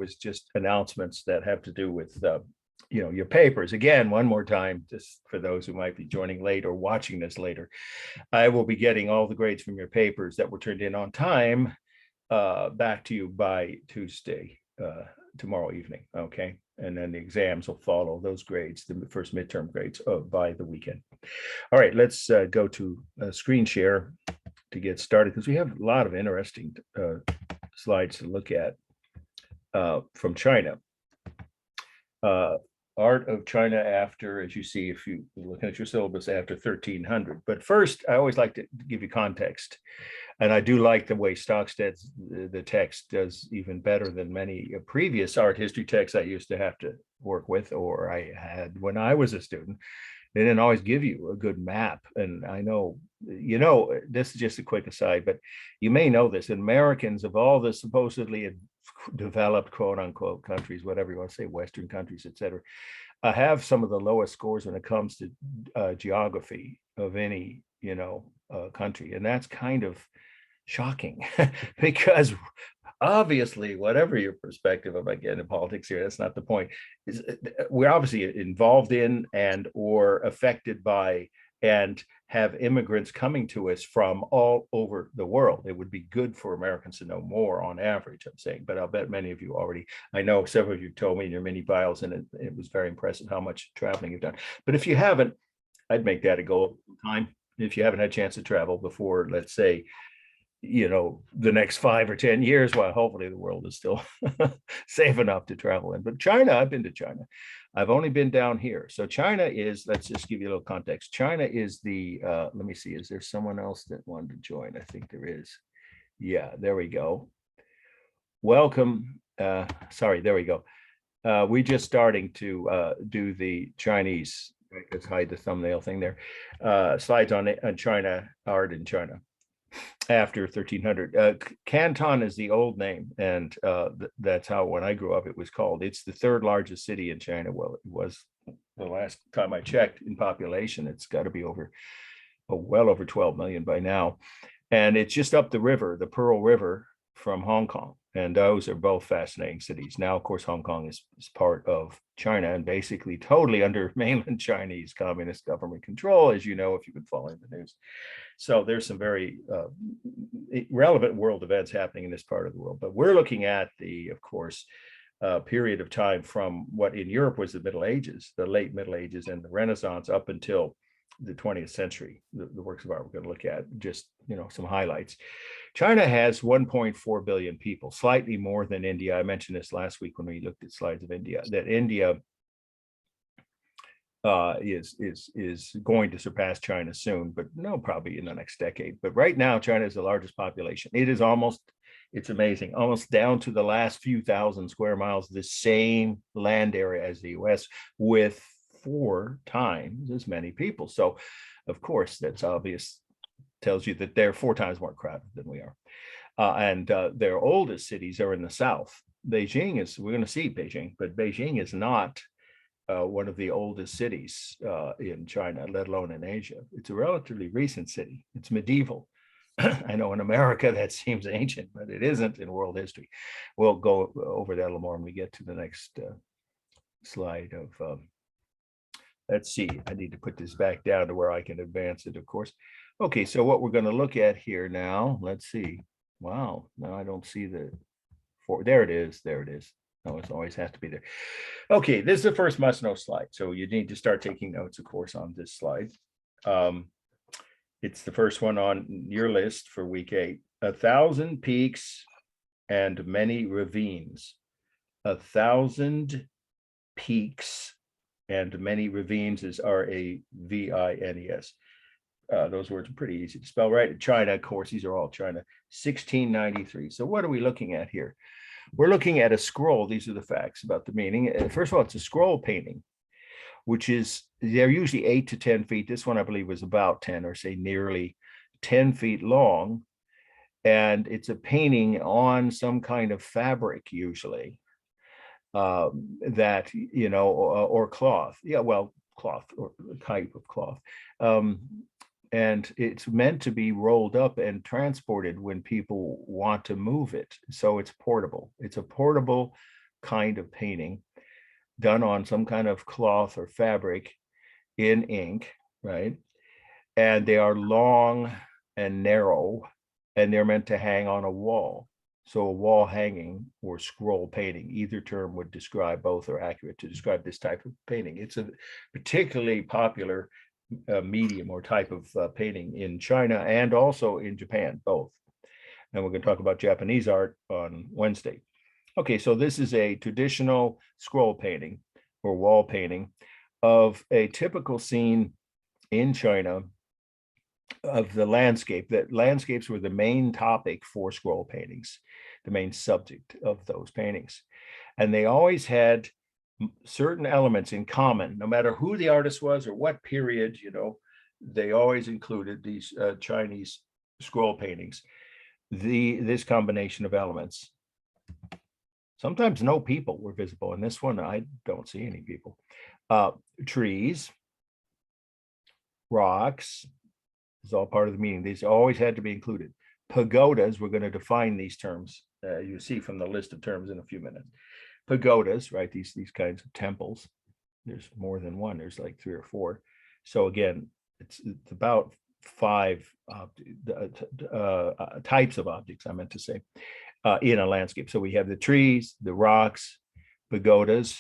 was just announcements that have to do with your papers. Again, one more time, just for those who might be joining late or watching this later, I will be getting all the grades from your papers that were turned in on time back to you by Tuesday, tomorrow evening. Okay. And then the exams will follow those grades, the first midterm grades, by the weekend. All right, let's go to screen share to get started, because we have a lot of interesting slides to look at from China. Art of China after, as you see, if you look at your syllabus, after 1300. But first, I always like to give you context. And I do like the way Stocksted's the text does even better than many previous art history texts I used to have to work with, or I had when I was a student. They didn't always give you a good map. And I know, this is just a quick aside, but you may know this, Americans of all the supposedly developed quote unquote countries, whatever you want to say, Western countries, et cetera, have some of the lowest scores when it comes to geography of any, country. And that's kind of shocking because obviously, whatever your perspective of, again, in politics here, that's not the point, is we're obviously involved in and or affected by and have immigrants coming to us from all over the world. It would be good for Americans to know more on average, I'm saying, but I'll bet many of you already, I know several of you told me in your mini bios, and it was very impressive how much traveling you've done. But if you haven't, I'd make that a goal time. If you haven't had a chance to travel before, let's say, the next 5 or 10 years, well, hopefully the world is still safe enough to travel in. But China, I've been to China. I've only been down here. So China is, let's just give you a little context. China is the, let me see, is there someone else that wanted to join? I think there is. Yeah, there we go. Welcome. Sorry, there we go. We're just starting to do the Chinese, let's hide the thumbnail thing there. Slides on China, art in China after 1300. Canton is the old name, and that's how, when I grew up, it was called. It's the third largest city in China. Well, it was the last time I checked in population. It's got to be well over 12 million by now. And it's just up the river, the Pearl River, from Hong Kong. And those are both fascinating cities. Now, of course, Hong Kong is part of China and basically totally under mainland Chinese communist government control, as you know, if you've been following the news. So there's some very relevant world events happening in this part of the world. But we're looking at of course, period of time from what in Europe was the Middle Ages, the late Middle Ages and the Renaissance, up until the 20th century, the works of art we're going to look at, just, some highlights. China has 1.4 billion people, slightly more than India. I mentioned this last week when we looked at slides of India, that India is going to surpass China soon, but no, probably in the next decade. But right now, China is the largest population. It is it's amazing, almost down to the last few thousand square miles, the same land area as the US, with 4 times as many people. So, of course, that's obvious, tells you that they're 4 times more crowded than we are. And their oldest cities are in the south. Beijing is, we're going to see Beijing, but Beijing is not one of the oldest cities in China, let alone in Asia. It's a relatively recent city. It's medieval. I know in America that seems ancient, but it isn't in world history. We'll go over that a little more when we get to the next slide of, let's see, I need to put this back down to where I can advance it, of course. Okay, so what we're going to look at here now, let's see. Wow, now I don't see there it is, there it is. No, it always has to be there. Okay, this is the first must-know slide. So you need to start taking notes, of course, on this slide. It's the first one on your list for week 8. 1,000 peaks and many ravines. 1,000 peaks and many ravines is Ravines. Those words are pretty easy to spell, right? China, of course, these are all China. 1693. So what are we looking at here? We're looking at a scroll. These are the facts about the meaning. First of all, it's a scroll painting, which is, they're usually 8 to 10 feet. This one, I believe, was about 10, or say nearly 10 feet long. And it's a painting on some kind of fabric, usually, that, or cloth. Yeah, well, cloth, or type of cloth. And it's meant to be rolled up and transported when people want to move it. So it's portable. It's a portable kind of painting done on some kind of cloth or fabric in ink, right? And they are long and narrow, and they're meant to hang on a wall. So a wall hanging or scroll painting, either term would describe, both are accurate to describe this type of painting. It's a particularly popular medium or type of painting in China and also in Japan, both. And we're going to talk about Japanese art on Wednesday. Okay, so this is a traditional scroll painting or wall painting of a typical scene in China of the landscape. That landscapes were the main topic for scroll paintings, the main subject of those paintings. And they always had certain elements in common, no matter who the artist was or what period, they always included these Chinese scroll paintings, this combination of elements. Sometimes no people were visible. In this one, I don't see any people. Trees, rocks, is all part of the meaning. These always had to be included. Pagodas, we're going to define these terms. You see from the list of terms in a few minutes. Pagodas, right? These kinds of temples. There's more than one. There's like 3 or 4. So again, it's about 5 types of objects, I meant to say, in a landscape. So we have the trees, the rocks, pagodas,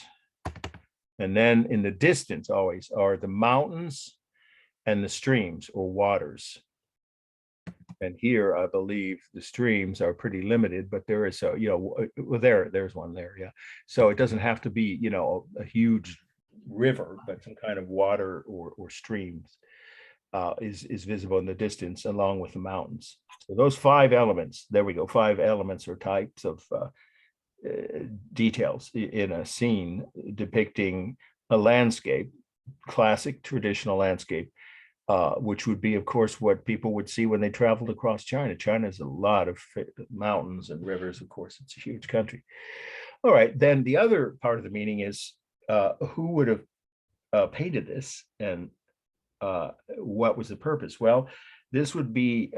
and then in the distance always are the mountains and the streams or waters. And here, I believe the streams are pretty limited, but there is well, there's one there, yeah. So it doesn't have to be, a huge river, but some kind of water or streams is visible in the distance, along with the mountains. So those 5 elements, there we go, 5 elements or types of details in a scene depicting a landscape, classic traditional landscape, which would be, of course, what people would see when they traveled across China. China has a lot of mountains and rivers. Of course, it's a huge country. All right, then the other part of the meaning is who would have painted this, and what was the purpose? Well, this would be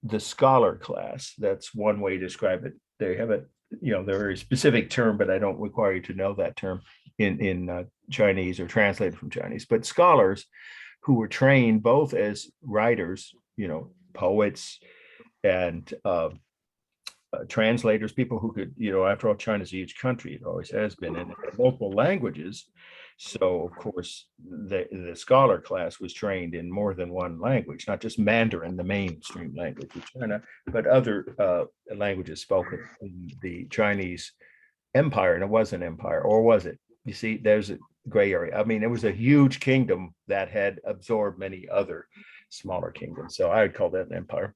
the scholar class. That's one way to describe it. They have a they're a very specific term, but I don't require you to know that term in Chinese or translated from Chinese. But scholars who were trained both as writers, poets and translators, people who could, after all, China's a huge country. It always has been, in multiple languages. So, of course, the scholar class was trained in more than one language, not just Mandarin, the mainstream language of China, but other languages spoken in the Chinese empire. And it was an empire, or was it? You see, there's a gray area. I mean, it was a huge kingdom that had absorbed many other smaller kingdoms. So I would call that an empire.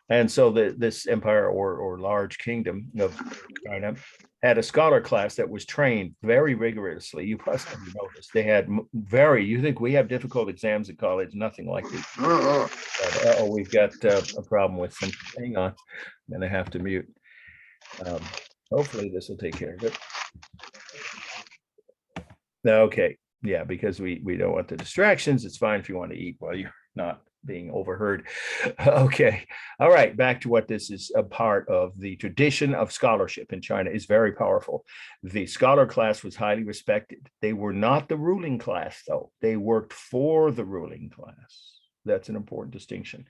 And so this empire or large kingdom of China had a scholar class that was trained very rigorously. You must have noticed they had you think we have difficult exams at college? Nothing like this. We've got a problem with some. Hang on, I'm gonna have to mute. Hopefully this will take care of it. Okay, yeah, because we don't want the distractions. It's fine if you want to eat while you're not being overheard. Okay, all right, back to what this is. A part of the tradition of scholarship in China is very powerful. The scholar class was highly respected. They were not the ruling class, though. They worked for the ruling class. That's an important distinction.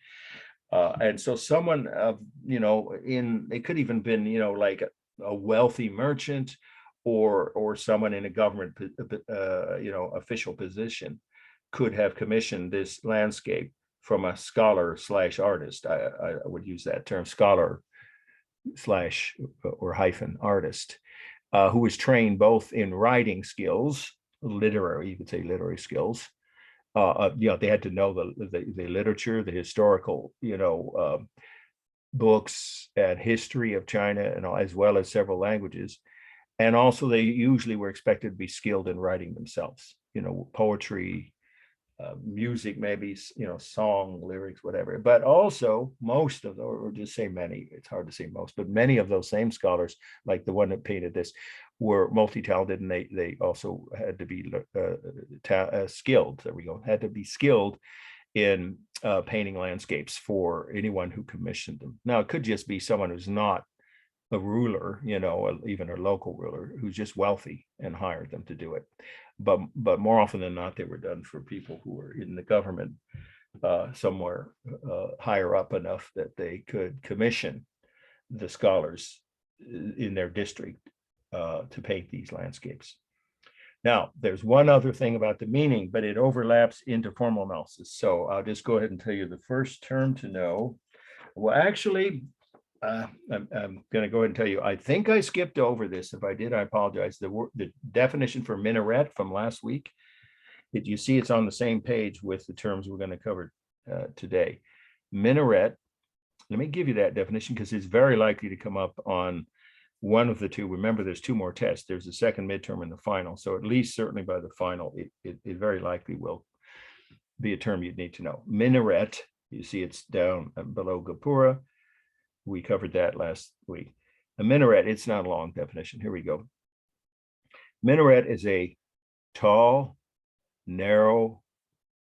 And so someone of, it could even been, like a wealthy merchant or someone in a government, official position could have commissioned this landscape from a scholar / artist. I would use that term, scholar / or hyphen artist, who was trained both in writing skills, you could say literary skills. They had to know the literature, the historical, books and history of China, and as well as several languages. And also they usually were expected to be skilled in writing themselves, poetry, music, maybe, song, lyrics, whatever. But also most of them, or just say many, it's hard to say most, but many of those same scholars, like the one that painted this, were multi-talented, and they also had to be skilled. There we go. Had to be skilled in painting landscapes for anyone who commissioned them. Now, it could just be someone who's not a ruler, even a local ruler who's just wealthy and hired them to do it. But more often than not, they were done for people who were in the government somewhere higher up enough that they could commission the scholars in their district to paint these landscapes. Now, there's one other thing about the meaning, but it overlaps into formal analysis. So I'll just go ahead and tell you the first term to know. Well, actually, I'm going to go ahead and tell you, I think I skipped over this. If I did, I apologize. The definition for minaret from last week, you see it's on the same page with the terms we're going to cover today. Minaret, let me give you that definition because it's very likely to come up on one of the two. Remember, there's two more tests. There's the second midterm and the final. So at least certainly by the final, it very likely will be a term you'd need to know. Minaret, you see it's down below Gapura. We covered that last week. A minaret, it's not a long definition. Here we go. Minaret is a tall, narrow,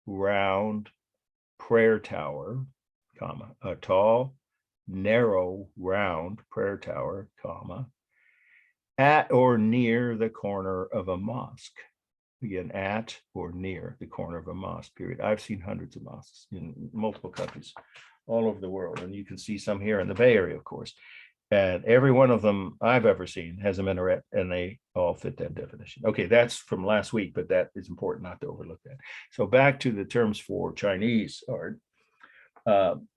round prayer tower, comma, a tall, narrow, round prayer tower, comma, at or near the corner of a mosque. Again, at or near the corner of a mosque, period. I've seen hundreds of mosques in multiple countries all over the world. And you can see some here in the Bay Area, of course. And every one of them I've ever seen has a minaret, and they all fit that definition. Okay, that's from last week, but that is important not to overlook that. So back to the terms for Chinese art.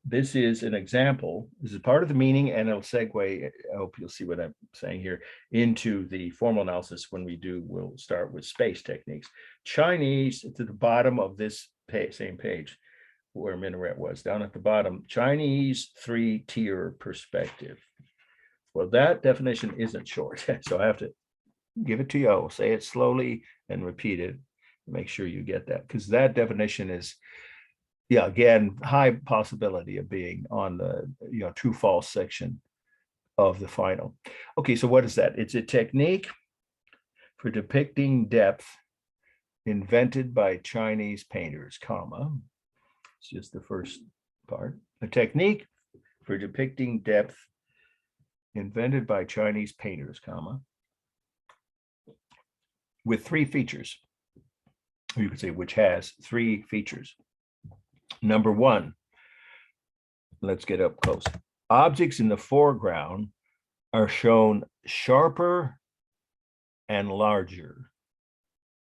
This is an example. This is part of the meaning, and it'll segue, I hope you'll see what I'm saying here, into the formal analysis when we'll start with space techniques. Chinese, to the bottom of this same page, where minaret was, down at the bottom, Chinese three-tier perspective. Well, that definition isn't short, so I have to give it to you. I'll say it slowly and repeat it. Make sure you get that, because that definition is, yeah, again, high possibility of being on the true false section of the final. Okay, so what is that? It's a technique for depicting depth invented by Chinese painters, comma. It's just the first part. A technique for depicting depth invented by Chinese painters, comma, with three features. You could say which has three features. Number one, let's get up close. Objects in the foreground are shown sharper and larger.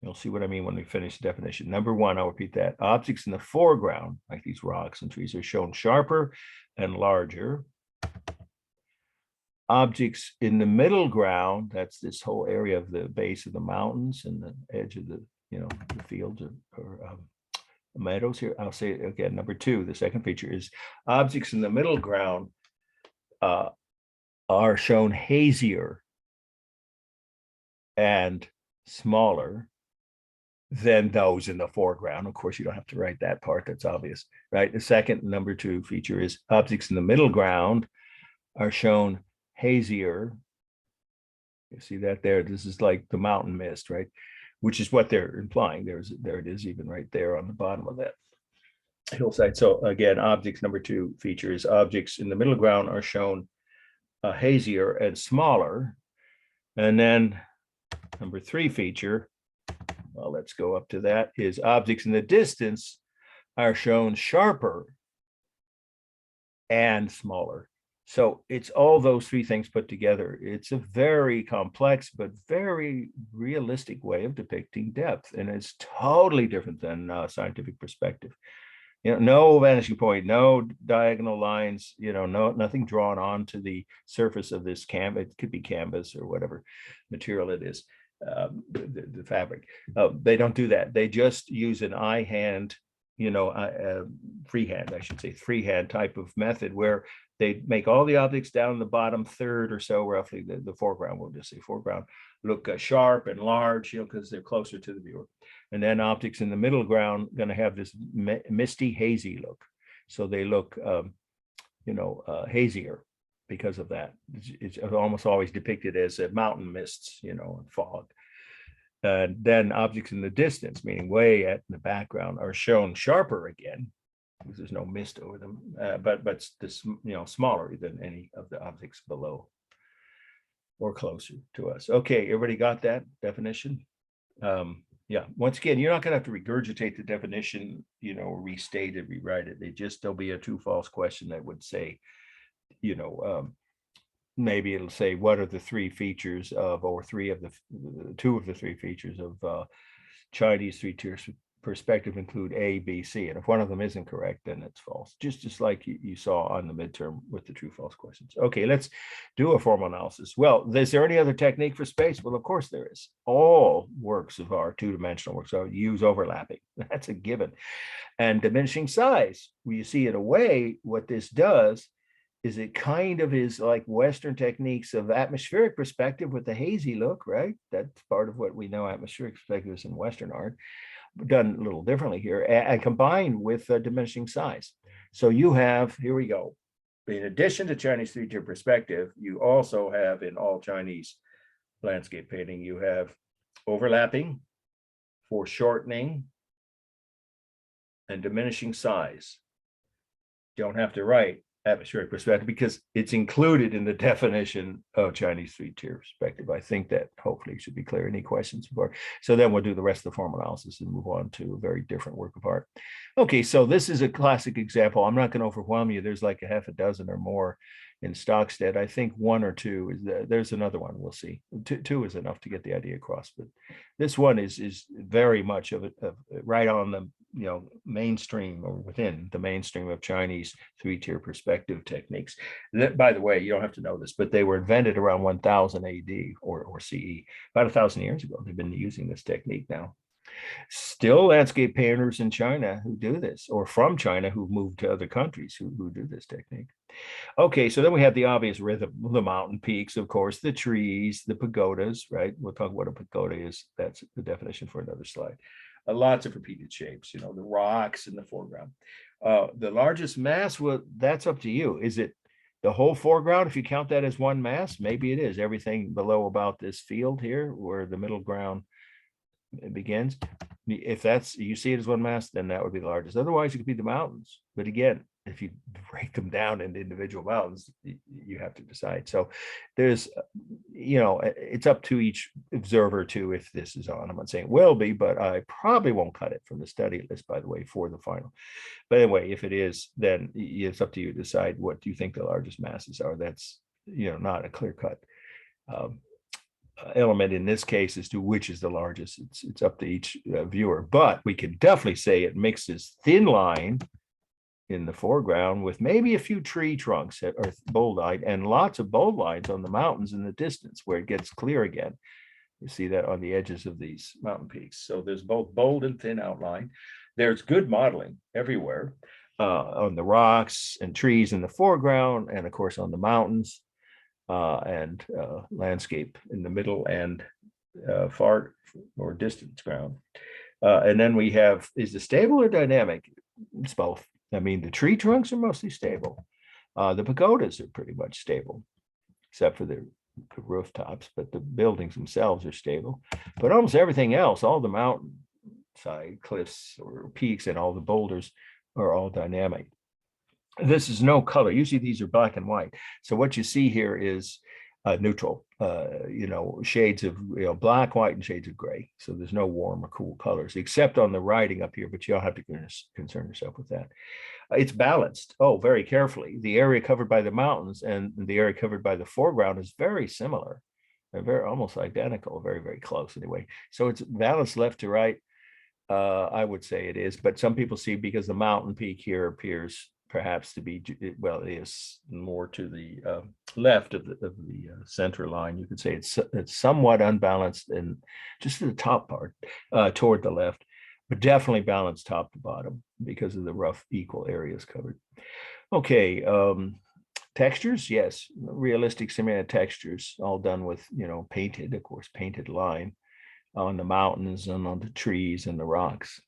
You'll see what I mean when we finish the definition. Number one, I'll repeat that. Objects in the foreground, like these rocks and trees, are shown sharper and larger. Objects in the middle ground, that's this whole area of the base of the mountains and the edge of the, the fields or meadows here. I'll say it again. Number two, the second feature is objects in the middle ground are shown hazier and smaller than those in the foreground. Of course, you don't have to write that part. That's obvious, right? The second, number two feature is objects in the middle ground are shown hazier. You see that there? This is like the mountain mist, right? Which is what they're implying. There it is, even right there on the bottom of that hillside. So again, objects, number two features, objects in the middle ground are shown hazier and smaller. And then number three feature, well, let's go up to that, is objects in the distance are shown sharper and smaller. So it's all those three things put together. It's a very complex but very realistic way of depicting depth, and it's totally different than scientific perspective. No vanishing point, no diagonal lines, nothing drawn onto the surface of this canvas. It could be canvas or whatever material it is, the fabric. They don't do that. They just use an freehand, I should say, freehand type of method where they make all the objects down the bottom third or so, roughly the foreground, we'll just say foreground, look sharp and large, because they're closer to the viewer. And then objects in the middle ground going to have this misty, hazy look. So they look, hazier because of that. It's almost always depicted as mountain mists, and fog. Then objects in the distance, meaning way at the background, are shown sharper again, because there's no mist over them, but this, smaller than any of the objects below. or closer to us. Okay, everybody got that definition? Yeah, once again, you're not going to have to regurgitate the definition, restate it, rewrite it. There'll be a true false question that would say, you know, maybe it'll say, what are the three features of, or two of the three features of Chinese three-tier perspective include A, B, C. And if one of them isn't correct, then it's false. Just like you saw on the midterm with the true false questions. Okay, let's do a formal analysis. Well, is there any other technique for space? Well, of course there is. All works of art, two-dimensional works, use overlapping. That's a given. And diminishing size. Well, you see, in a way, what this does is it kind of is like Western techniques of atmospheric perspective with the hazy look, right? That's part of what we know atmospheric perspective is in Western art, done a little differently here, and combined with diminishing size. So you have, here we go. In addition to Chinese three-tier perspective, you also have in all Chinese landscape painting, you have overlapping, foreshortening, and diminishing size. Don't have to write atmospheric perspective because it's included in the definition of Chinese three-tier perspective. I think that hopefully should be clear. Any questions before? So then we'll do the rest of the formal analysis and move on to a very different work of art. Okay, so this is a classic example. I'm not going to overwhelm you. There's like a half a dozen or more in Stockstead. I think one or two is there's another one. We'll see. Two is enough to get the idea across, but this one is very much of right on the mainstream or within the mainstream of Chinese three-tier perspective techniques. That, by the way, you don't have to know this, but they were invented around 1000 AD or CE, about 1,000 years ago. They've been using this technique now. Still landscape painters in China who do this, or from China who've moved to other countries who do this technique. Okay, so then we have the obvious rhythm, the mountain peaks, of course, the trees, the pagodas, right? We'll talk what a pagoda is. That's the definition for another slide. Lots of repeated shapes, the rocks in the foreground. The largest mass, well, that's up to you. Is it the whole foreground? If you count that as one mass, maybe it is. Everything below about this field here, where the middle ground begins. If that's, you see it as one mass, then that would be the largest. Otherwise, it could be the mountains. But again, if you break them down into individual mountains, you have to decide. So there's, it's up to each observer too, if this is on. I'm not saying it will be, but I probably won't cut it from the study list, by the way, for the final. But anyway, if it is, then it's up to you to decide what do you think the largest masses are. That's, not a clear cut element in this case as to which is the largest. It's up to each viewer, but we can definitely say it mixes thin line in the foreground with maybe a few tree trunks or bold line and lots of bold lines on the mountains in the distance where it gets clear again. You see that on the edges of these mountain peaks. So there's both bold and thin outline. There's good modeling everywhere on the rocks and trees in the foreground, and of course on the mountains and landscape in the middle and far or distant ground. And then we have, is it stable or dynamic? It's both. I mean, the tree trunks are mostly stable. The pagodas are pretty much stable, except for the rooftops, but the buildings themselves are stable. But almost everything else, all the mountain side cliffs or peaks and all the boulders are all dynamic. This is no color. Usually these are black and white. So what you see here is neutral, shades of black, white, and shades of gray. So there's no warm or cool colors, except on the writing up here, but you don't have to concern yourself with that. It's balanced, very carefully. The area covered by the mountains and the area covered by the foreground is very similar. They're very almost identical, very, very close anyway. So it's balanced left to right. I would say it is, but some people see because the mountain peak here appears perhaps to be, well, it is more to the left of the center line. You could say it's somewhat unbalanced and just the top part toward the left, but definitely balanced top to bottom because of the rough equal areas covered. Okay, textures, yes, realistic simulated textures, all done with, painted, of course, painted line on the mountains and on the trees and the rocks.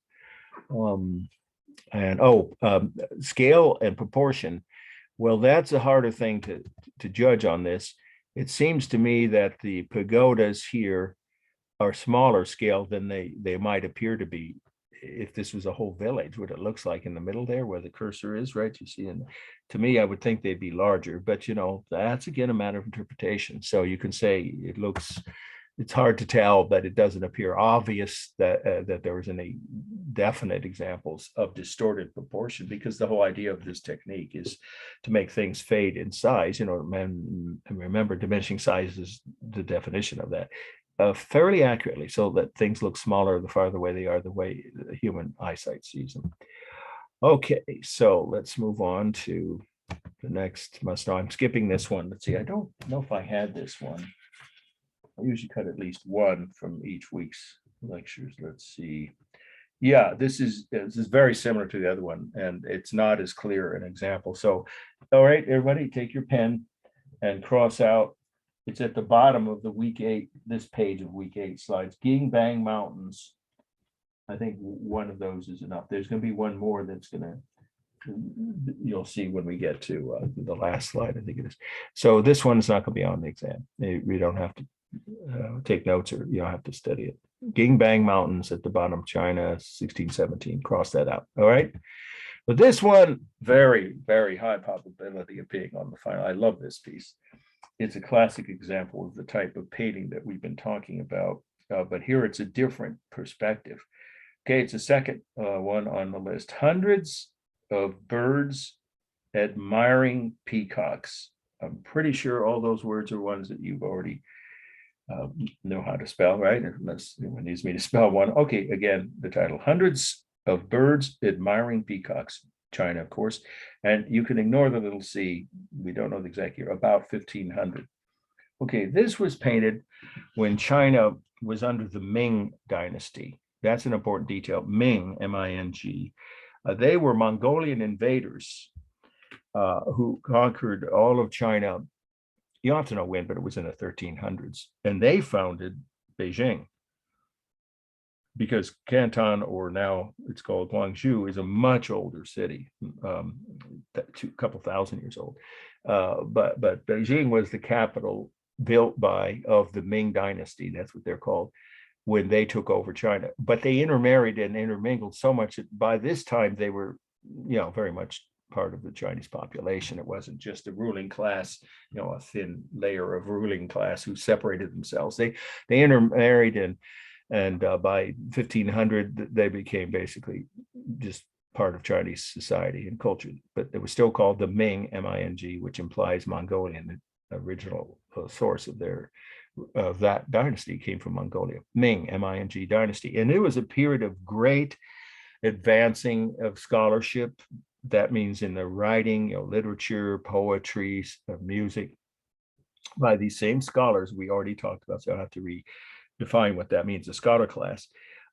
Scale and proportion. Well, that's a harder thing to judge on this. It seems to me that the pagodas here are smaller scale than they might appear to be if this was a whole village, what it looks like in the middle there where the cursor is, right? You see, and to me, I would think they'd be larger, but that's again a matter of interpretation. So you can say it looks, it's hard to tell, but it doesn't appear obvious that there was any definite examples of distorted proportion, because the whole idea of this technique is to make things fade in size. And remember, diminishing size is the definition of that. Fairly accurately, so that things look smaller the farther away they are, the way the human eyesight sees them. Okay, so let's move on to the next must know. I'm skipping this one. Let's see, I don't know if I had this one. I usually cut at least one from each week's lectures. Let's see. Yeah, this is very similar to the other one, and it's not as clear an example. So, all right, everybody, take your pen and cross out. It's at the bottom of the week 8, this page of week 8 slides. Gingbang Mountains. I think one of those is enough. There's going to be one more that's going to, you'll see when we get to the last slide, I think it is. So this one's not going to be on the exam. We don't have to take notes, or you don't have to study it. Gingbang Mountains at the bottom of China, 1617. Cross that out. All right. But this one, very, very high probability of being on the final. I love this piece. It's a classic example of the type of painting that we've been talking about, but here it's a different perspective. Okay, it's the second one on the list. Hundreds of birds admiring peacocks. I'm pretty sure all those words are ones that you've already know how to spell, right? Unless anyone needs me to spell one. Okay, again, the title, Hundreds of Birds Admiring Peacocks, China, of course. And you can ignore the little c. We don't know the exact year, about 1500. Okay, this was painted when China was under the Ming dynasty. That's an important detail. Ming, M-I-N-G. They were Mongolian invaders who conquered all of China. You don't have to know when, but it was in the 1300s. And they founded Beijing, because Canton, or now it's called Guangzhou, is a much older city, a couple thousand years old. But Beijing was the capital built of the Ming dynasty. That's what they're called, when they took over China. But they intermarried and intermingled so much that by this time they were, very much part of the Chinese population. It wasn't just a ruling class, a thin layer of ruling class who separated themselves. They intermarried, and by 1500 they became basically just part of Chinese society and culture. But it was still called the Ming, M-I-N-G, which implies Mongolian. The original source of that dynasty came from Mongolia. Ming, M-I-N-G dynasty. And it was a period of great advancing of scholarship. That means in the writing, literature, poetry, music, by these same scholars we already talked about. So I have to redefine what that means, a scholar class.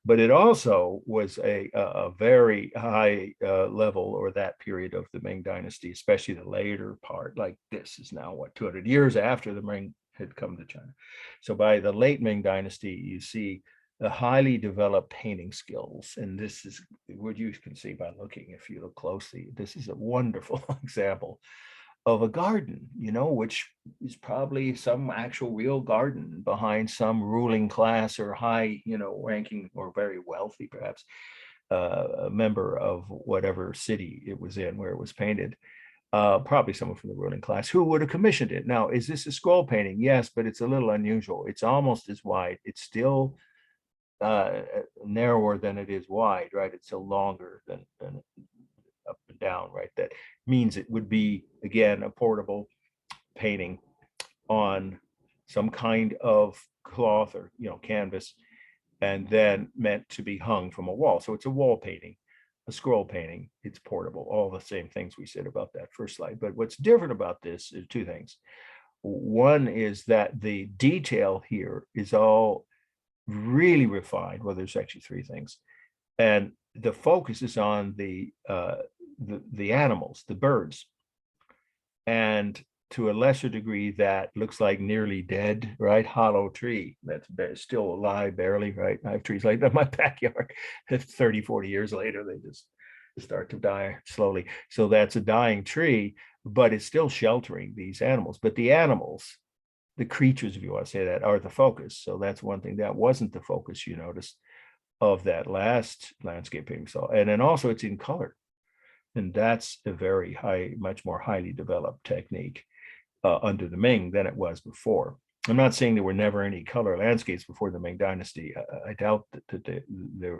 But it also was a very high level, or that period of the Ming dynasty, especially the later part. Like this is now 200 years after the Ming had come to China. So by the late Ming dynasty, you see the highly developed painting skills. And this is what you can see by looking, if you look closely. This is a wonderful example of a garden, which is probably some actual real garden behind some ruling class or high, ranking, or very wealthy, perhaps, a member of whatever city it was in where it was painted. Probably someone from the ruling class who would have commissioned it. Now, is this a scroll painting? Yes, but it's a little unusual. It's almost as wide. It's still narrower than it is wide, right? It's still longer than up and down, right? That means it would be, again, a portable painting on some kind of cloth or canvas, and then meant to be hung from a wall. So it's a wall painting, a scroll painting. It's portable. All the same things we said about that first slide. But what's different about this is two things. One is that the detail here is all really refined. Well, there's actually three things, and the focus is on the animals, the birds, and to a lesser degree that looks like nearly dead, right? Hollow tree that's still alive, barely, right? I have trees like that in my backyard. 30, 40 years later, they just start to die slowly. So that's a dying tree, but it's still sheltering these animals. But the animals, the creatures, if you want to say that, are the focus. So that's one thing that wasn't the focus, you notice, of that last landscape painting saw. And then also it's in color. And that's a very high, much more highly developed technique under the Ming than it was before. I'm not saying there were never any color landscapes before the Ming Dynasty. I doubt that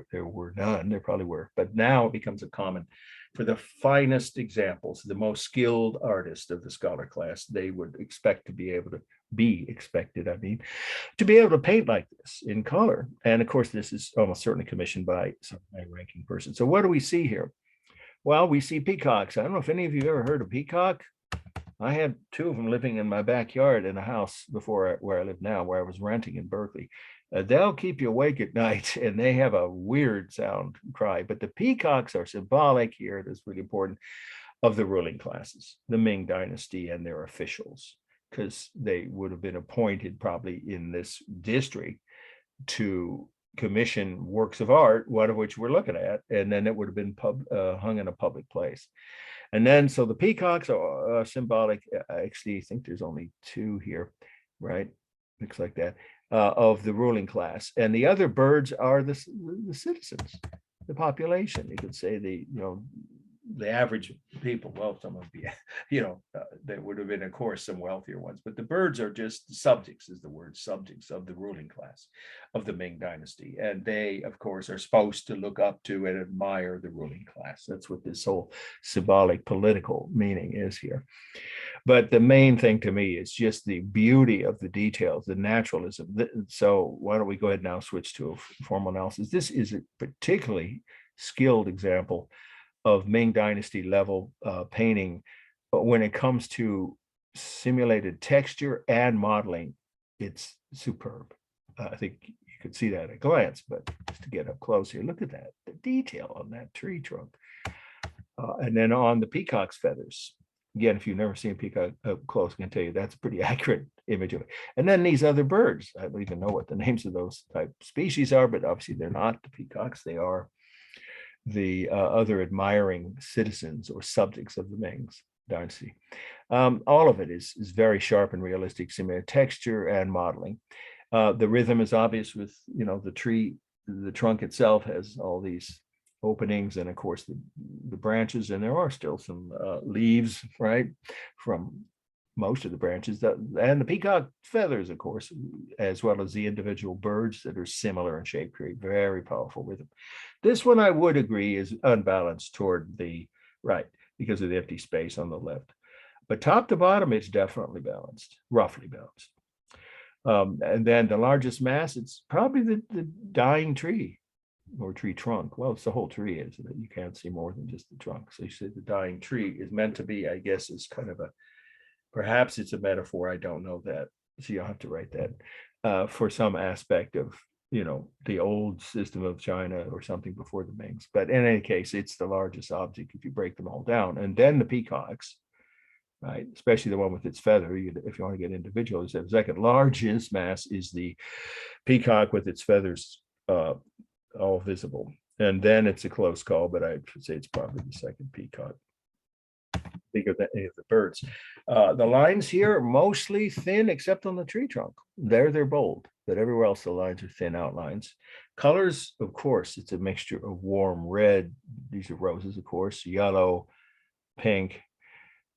there were none. There probably were, but now it becomes a common for the finest examples, the most skilled artists of the scholar class. They would expect to be able to be expected. I mean, to be able to paint like this in color. And of course, this is almost certainly commissioned by some high-ranking person. So what do we see here? Well, we see peacocks. I don't know if any of you ever heard of peacock. I had two of them living in my backyard in a house before where I live now, where I was renting in Berkeley. They'll keep you awake at night, and they have a weird sound cry. But the peacocks are symbolic here. That's really important, of the ruling classes, the Ming Dynasty and their officials, because they would have been appointed probably in this district to commission works of art, one of which we're looking at, and then it would have been hung in a public place. And then, so the peacocks are symbolic. Actually, I think there's only two here, right? Looks like that, of the ruling class. And the other birds are the citizens, the population. You could say the average people. Well, some would be, there would have been, of course, some wealthier ones, but the birds are just subjects, is the word, subjects of the ruling class of the Ming Dynasty. And they, of course, are supposed to look up to and admire the ruling class. That's what this whole symbolic political meaning is here. But the main thing to me is just the beauty of the details, the naturalism. So why don't we go ahead now switch to a formal analysis. This is a particularly skilled example of Ming Dynasty level painting, but when it comes to simulated texture and modeling, it's superb. I think you could see that at a glance, but just to get up close here, look at that, the detail on that tree trunk. And then on the peacock's feathers. Again, if you've never seen a peacock up close, I can tell you that's a pretty accurate image of it. And then these other birds, I don't even know what the names of those type species are, but obviously they're not the peacocks, they are the other admiring citizens or subjects of the Ming's Dynasty. All of it is very sharp and realistic, similar texture and modeling. The rhythm is obvious with, the tree, the trunk itself has all these openings, and of course the branches, and there are still some leaves, right, from most of the branches, and the peacock feathers, of course, as well as the individual birds that are similar in shape, create very powerful rhythm. This one, I would agree, is unbalanced toward the right because of the empty space on the left. But top to bottom, it's definitely balanced, roughly balanced. And then the largest mass, it's probably the dying tree or tree trunk. Well, it's the whole tree, is that you can't see more than just the trunk. So you say the dying tree is meant to be, I guess, is kind of perhaps it's a metaphor. I don't know that. So you'll have to write that for some aspect of, the old system of China or something before the Mings. But in any case, it's the largest object if you break them all down. And then the peacocks, right, especially the one with its feather, if you want to get individual, is the second largest mass is the peacock with its feathers all visible. And then it's a close call, but I should say it's probably the second peacock, bigger than any of the birds. The lines here are mostly thin, except on the tree trunk. They're bold, but everywhere else the lines are thin outlines. Colors, of course, it's a mixture of warm red. These are roses, of course, yellow, pink,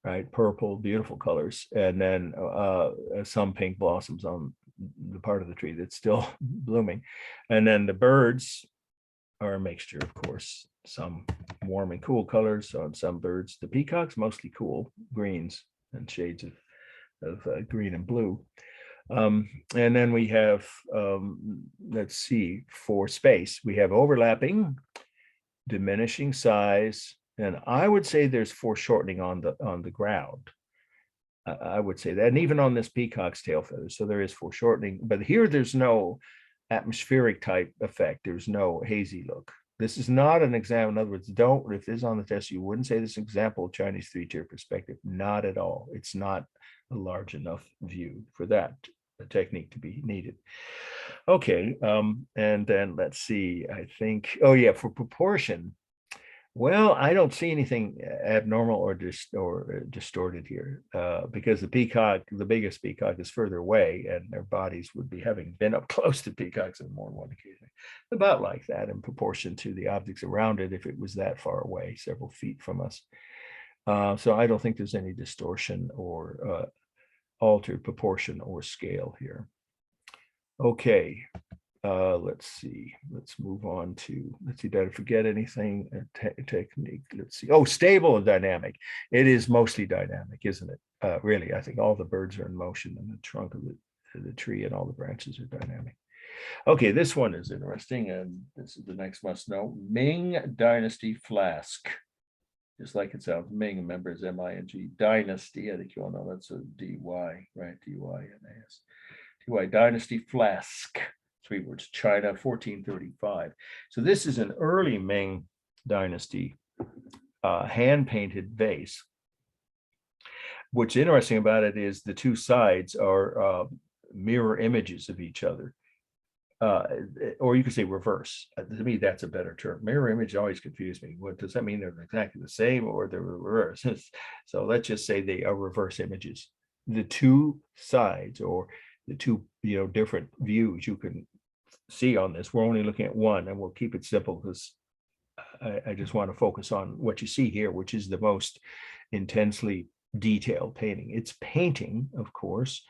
right, purple, beautiful colors, and then some pink blossoms on the part of the tree that's still blooming. And then the birds are a mixture, of course, some warm and cool colors on some birds. The peacocks, mostly cool greens and shades of green and blue. And then we have, let's see, for space, we have overlapping, diminishing size, and I would say there's foreshortening on the ground. I would say that, and even on this peacock's tail feathers. So there is foreshortening, but here there's no atmospheric type effect. There's no hazy look. This is not an example. In other words, if this is on the test, you wouldn't say this is an example of Chinese three-tier perspective. Not at all. It's not a large enough view for that technique to be needed. Okay, and then let's see, I think, oh yeah, for proportion, Well, I don't see anything abnormal or distorted here, because the peacock, the biggest peacock, is further away, and their bodies would be, having been up close to peacocks on more than one occasion, about like that in proportion to the objects around it if it was that far away, several feet from us. So I don't think there's any distortion or altered proportion or scale here. Okay, let's see. Let's move on to, let's see, did I forget anything? Technique. Let's see. Oh, stable and dynamic. It is mostly dynamic, isn't it? Really, I think all the birds are in motion, and the trunk of the tree and all the branches are dynamic. Okay, this one is interesting, and this is the next must know. Ming Dynasty flask. Just like it sounds, Ming, remember, is M-I-N-G. Dynasty, I think you all know that's a D-Y, right? D-Y-N-A-S. D-Y, Dynasty flask. 3 words, China, 1435. So this is an early Ming Dynasty hand-painted vase. What's interesting about it is the two sides are mirror images of each other. Or you could say reverse. To me, that's a better term. Mirror image always confused me. What does that mean? They're exactly the same or they're reverse? So let's just say they are reverse images. The two sides, or the two different views you can see on this. We're only looking at one, and we'll keep it simple because I just want to focus on what you see here, which is the most intensely detailed painting. It's painting, of course,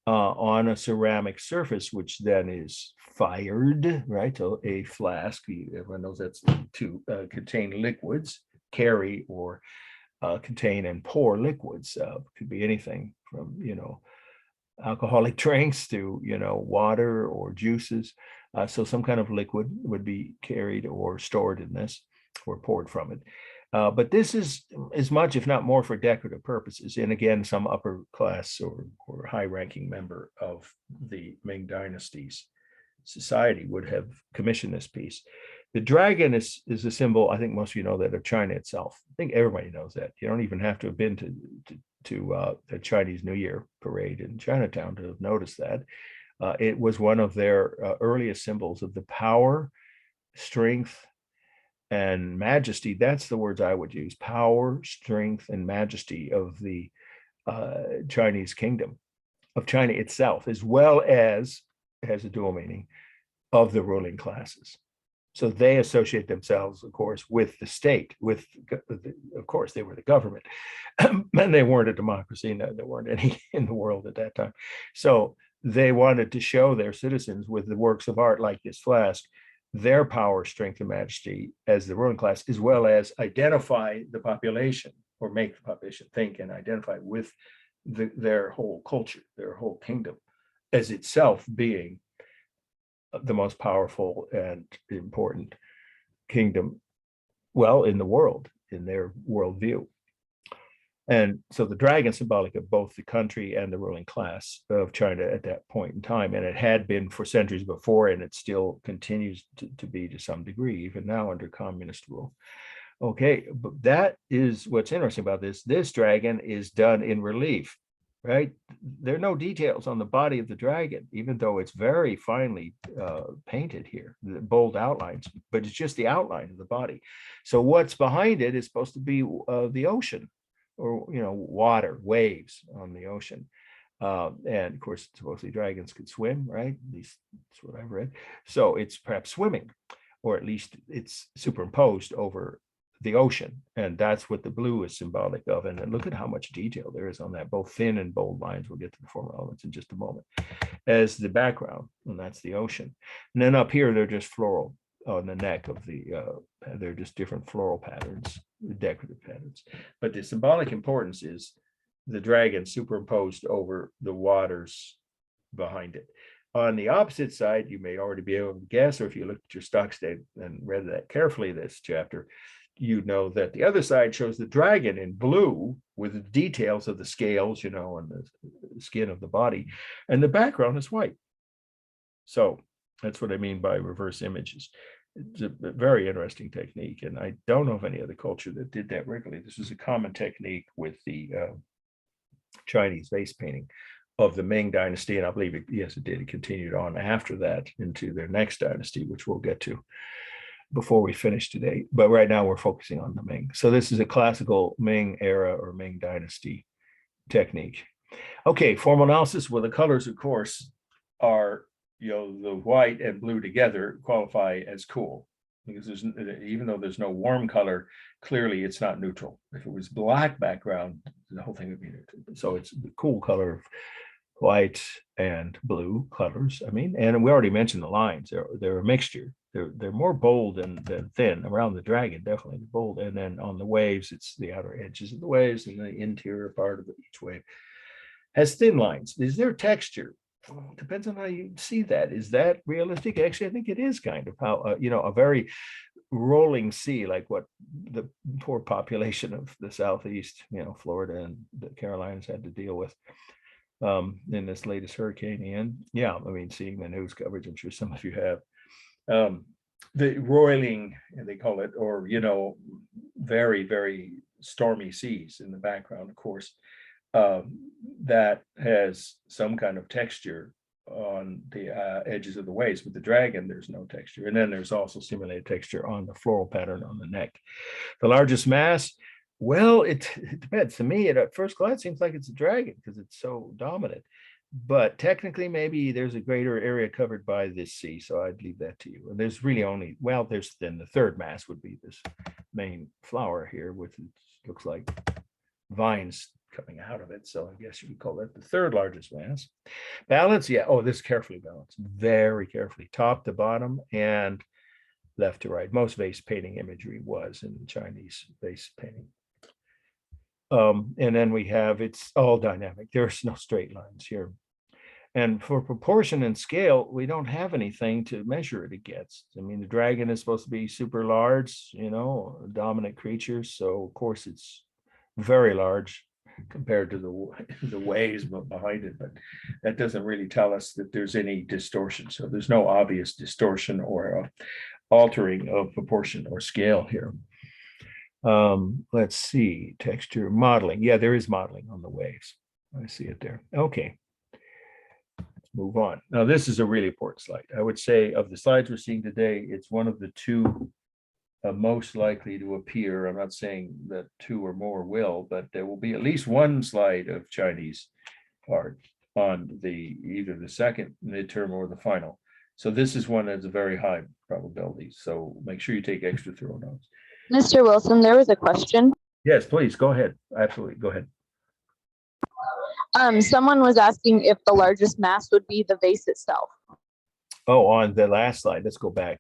on a ceramic surface, which then is fired, right? So a flask, everyone knows that's to contain liquids, carry or contain and pour liquids. Could be anything from, alcoholic drinks to, water or juices. So some kind of liquid would be carried or stored in this or poured from it. But this is as much, if not more, for decorative purposes. And again, some upper class or high-ranking member of the Ming Dynasty's society would have commissioned this piece. The dragon is a symbol, I think most of you know that, of China itself. I think everybody knows that. You don't even have to have been to the Chinese New Year parade in Chinatown to have noticed that. It was one of their earliest symbols of the power, strength, and majesty. That's the words I would use: power, strength, and majesty of the Chinese kingdom, of China itself, as well as, it has a dual meaning, of the ruling classes. So they associate themselves, of course, with the state, of course, they were the government, and they weren't a democracy. No, there weren't any in the world at that time. So they wanted to show their citizens with the works of art like this flask their power, strength, and majesty as the ruling class, as well as identify the population, or make the population think and identify with their whole culture, their whole kingdom, as itself being the most powerful and important kingdom, well, in the world, in their worldview. And so the dragon is symbolic of both the country and the ruling class of China at that point in time. And it had been for centuries before, and it still continues to be to some degree, even now under communist rule. Okay, but that is what's interesting about this. This dragon is done in relief, right? There are no details on the body of the dragon, even though it's very finely painted here, the bold outlines, but it's just the outline of the body. So what's behind it is supposed to be the ocean, or water, waves on the ocean. And of course, supposedly dragons could swim, right? At least that's what I've read. So it's perhaps swimming, or at least it's superimposed over the ocean. And that's what the blue is symbolic of. And then look at how much detail there is on that, both thin and bold lines. We'll get to the former elements in just a moment, as the background, and that's the ocean. And then up here, they're just floral on the neck of the, they're just different floral patterns, decorative patterns. But the symbolic importance is the dragon superimposed over the waters behind it. On the opposite side, you may already be able to guess, or if you looked at your Stockstead and read that carefully this chapter, you know that the other side shows the dragon in blue with the details of the scales, and the skin of the body, and the background is white. So that's what I mean by reverse images. It's a very interesting technique, and I don't know of any other culture that did that regularly. This is a common technique with the Chinese vase painting of the Ming Dynasty, and I believe it did. It continued on after that into their next dynasty, which we'll get to. before we finish today. But right now we're focusing on the Ming. So this is a classical Ming era or Ming dynasty technique. Okay, formal analysis. Well, the colors, of course, are, the white and blue together qualify as cool, because even though there's no warm color, clearly it's not neutral. If it was black background, the whole thing would be neutral. So it's the cool color of white and blue colors. I mean, and we already mentioned the lines. They're a mixture. They're more bold than thin. Around the dragon, definitely bold. And then on the waves, it's the outer edges of the waves, and the interior part of each wave has thin lines. Is there texture? Depends on how you see that. Is that realistic? Actually, I think it is kind of how, a very rolling sea, like what the poor population of the Southeast, Florida and the Carolinas had to deal with in this latest hurricane. And yeah, I mean, seeing the news coverage, I'm sure some of you have. The roiling, they call it, or, very, very stormy seas in the background, of course. That has some kind of texture on the edges of the waves. With the dragon, there's no texture. And then there's also simulated texture on the floral pattern on the neck. The largest mass, well, it depends. To me, at first glance, seems like it's a dragon because it's so dominant. But technically, maybe there's a greater area covered by this sea. So I'd leave that to you. And there's really only, there's then the third mass would be this main flower here, which looks like vines coming out of it. So I guess you would call that the third largest mass. Balance, yeah. Oh, this is carefully balanced, very carefully, top to bottom and left to right. Most vase painting imagery was in Chinese vase painting. And then we have, it's all dynamic. There's no straight lines here. And for proportion and scale, we don't have anything to measure it against. I mean, the dragon is supposed to be super large, dominant creature. So of course it's very large compared to the waves behind it, but that doesn't really tell us that there's any distortion. So there's no obvious distortion or altering of proportion or scale here. Let's see, texture modeling. Yeah, there is modeling on the waves. I see it there. Okay, let's move on. Now, this is a really important slide. I would say of the slides we're seeing today, it's one of the two most likely to appear. I'm not saying that two or more will, but there will be at least one slide of Chinese art on either the second midterm or the final. So this is one that's a very high probability. So make sure you take extra thorough notes. Mr. Wilson, there was a question. Yes, please go ahead. Absolutely, go ahead. Someone was asking if the largest mass would be the vase itself. Oh, on the last slide, let's go back.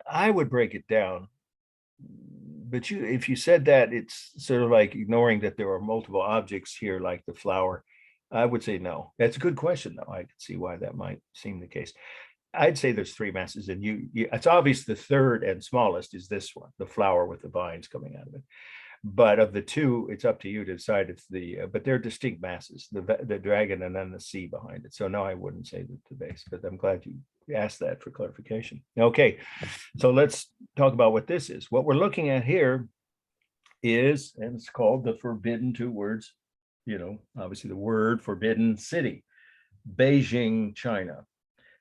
I would break it down, but if you said that, it's sort of like ignoring that there are multiple objects here, like the flower. I would say no. That's a good question, though. I could see why that might seem the case. I'd say there's three masses, and it's obvious the third and smallest is this one, the flower with the vines coming out of it. But of the two, it's up to you to decide if but they're distinct masses, the dragon and then the sea behind it. So no, I wouldn't say the base, but I'm glad you asked that for clarification. Okay, so let's talk about what this is. What we're looking at here is, and it's called the forbidden two words, obviously the word forbidden city, Beijing, China.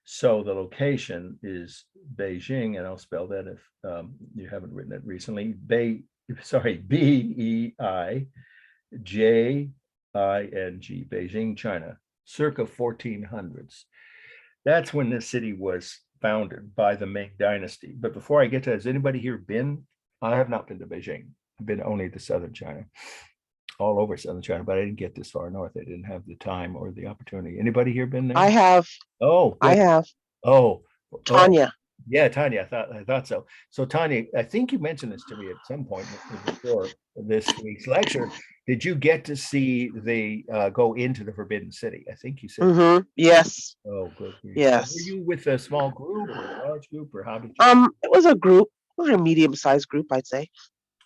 So the location is Beijing, and I'll spell that if you haven't written it recently. B-E-I-J-I-N-G, Beijing, China, circa 1400s. That's when this city was founded by the Ming Dynasty. But before I get to that, has anybody here been? I have not been to Beijing. I've been only to southern China, all over southern China, but I didn't get this far north. I didn't have the time or the opportunity. Anybody here been there? I have. Oh, good. I have. Oh, Tanya. Yeah, Tanya, I thought so. So Tanya, I think you mentioned this to me at some point before this week's lecture. Did you get to see go into the Forbidden City? I think you said. Mm-hmm. Yes. Oh, good. Yes. Were you with a small group or a large group, or how did you? It was a group, a medium-sized group, I'd say.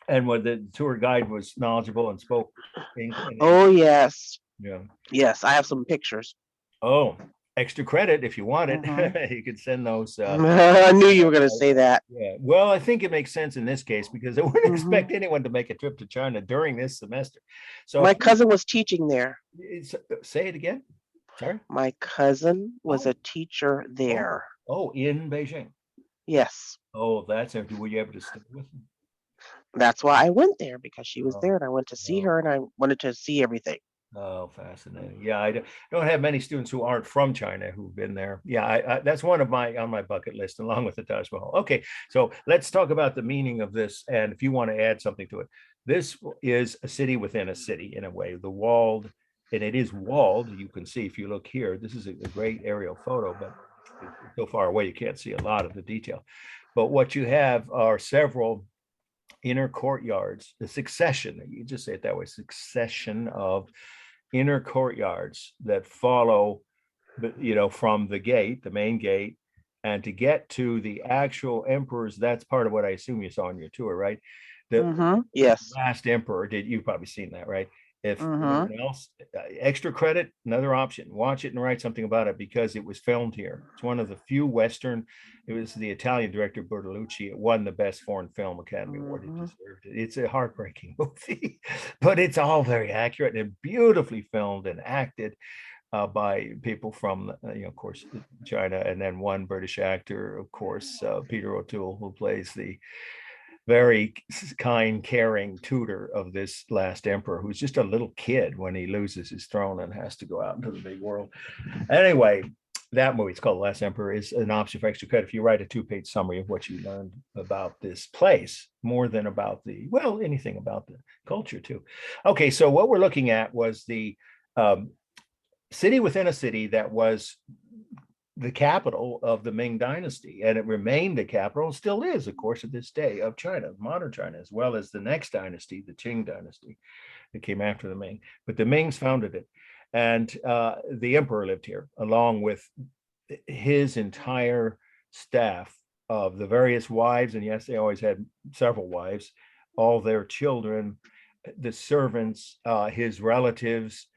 And when the tour guide was knowledgeable and spoke English. Oh, yes. Yeah. Yes, I have some pictures. Oh, extra credit if you want it. Mm-hmm. You could send those. I knew you were going to say that. Yeah. Well, I think it makes sense in this case because I wouldn't expect anyone to make a trip to China during this semester. So my cousin was teaching there. Say it again. Sorry. My cousin was a teacher there. Oh, in Beijing. Yes, Oh, that's empty. Were you able to stay with them? that's why I went there, because she was Oh, there and I went to see oh, her and I wanted to see everything. oh, fascinating. Yeah, don't have many students who aren't from China who've been there. Yeah, that's one of my on my bucket list, along with the Taj Mahal. Okay, so let's talk about the meaning of this, and if you want to add something to it, this is a city within a city in a way. The walled, and it is walled. You can see if you look here. This is a great aerial photo, but it's so far away you can't see a lot of the detail. But what you have are several inner courtyards, the succession, you just say it that way, succession of inner courtyards that follow, from the gate, the main gate, and to get to the actual emperors. That's part of what I assume you saw on your tour, right? The Yes. last emperor, you've probably seen that, right? If Mm-hmm. anyone else, extra credit, another option, watch it and write something about it, because it was filmed here. It's one of the few Western, it was the Italian director Bertolucci. It won the best foreign film Academy Award. It deserved it. It's a heartbreaking movie, but it's all very accurate and beautifully filmed and acted by people from, of course, China, and then one British actor, of course, Peter O'Toole, who plays the very kind, caring tutor of this last emperor, who's just a little kid when he loses his throne and has to go out into the big world. Anyway, that movie, it's called The Last Emperor, is an option for extra credit if you write a 2-page summary of what you learned about this place, more than about anything about the culture too. Okay, so what we're looking at was the city within a city that was the capital of the Ming Dynasty, and it remained the capital, and still is, of course, at this day, of China, modern China, as well as the next dynasty, the Qing dynasty, that came after the Ming. But the Mings founded it, and the emperor lived here, along with his entire staff of the various wives, and yes, they always had several wives, all their children, the servants, his relatives,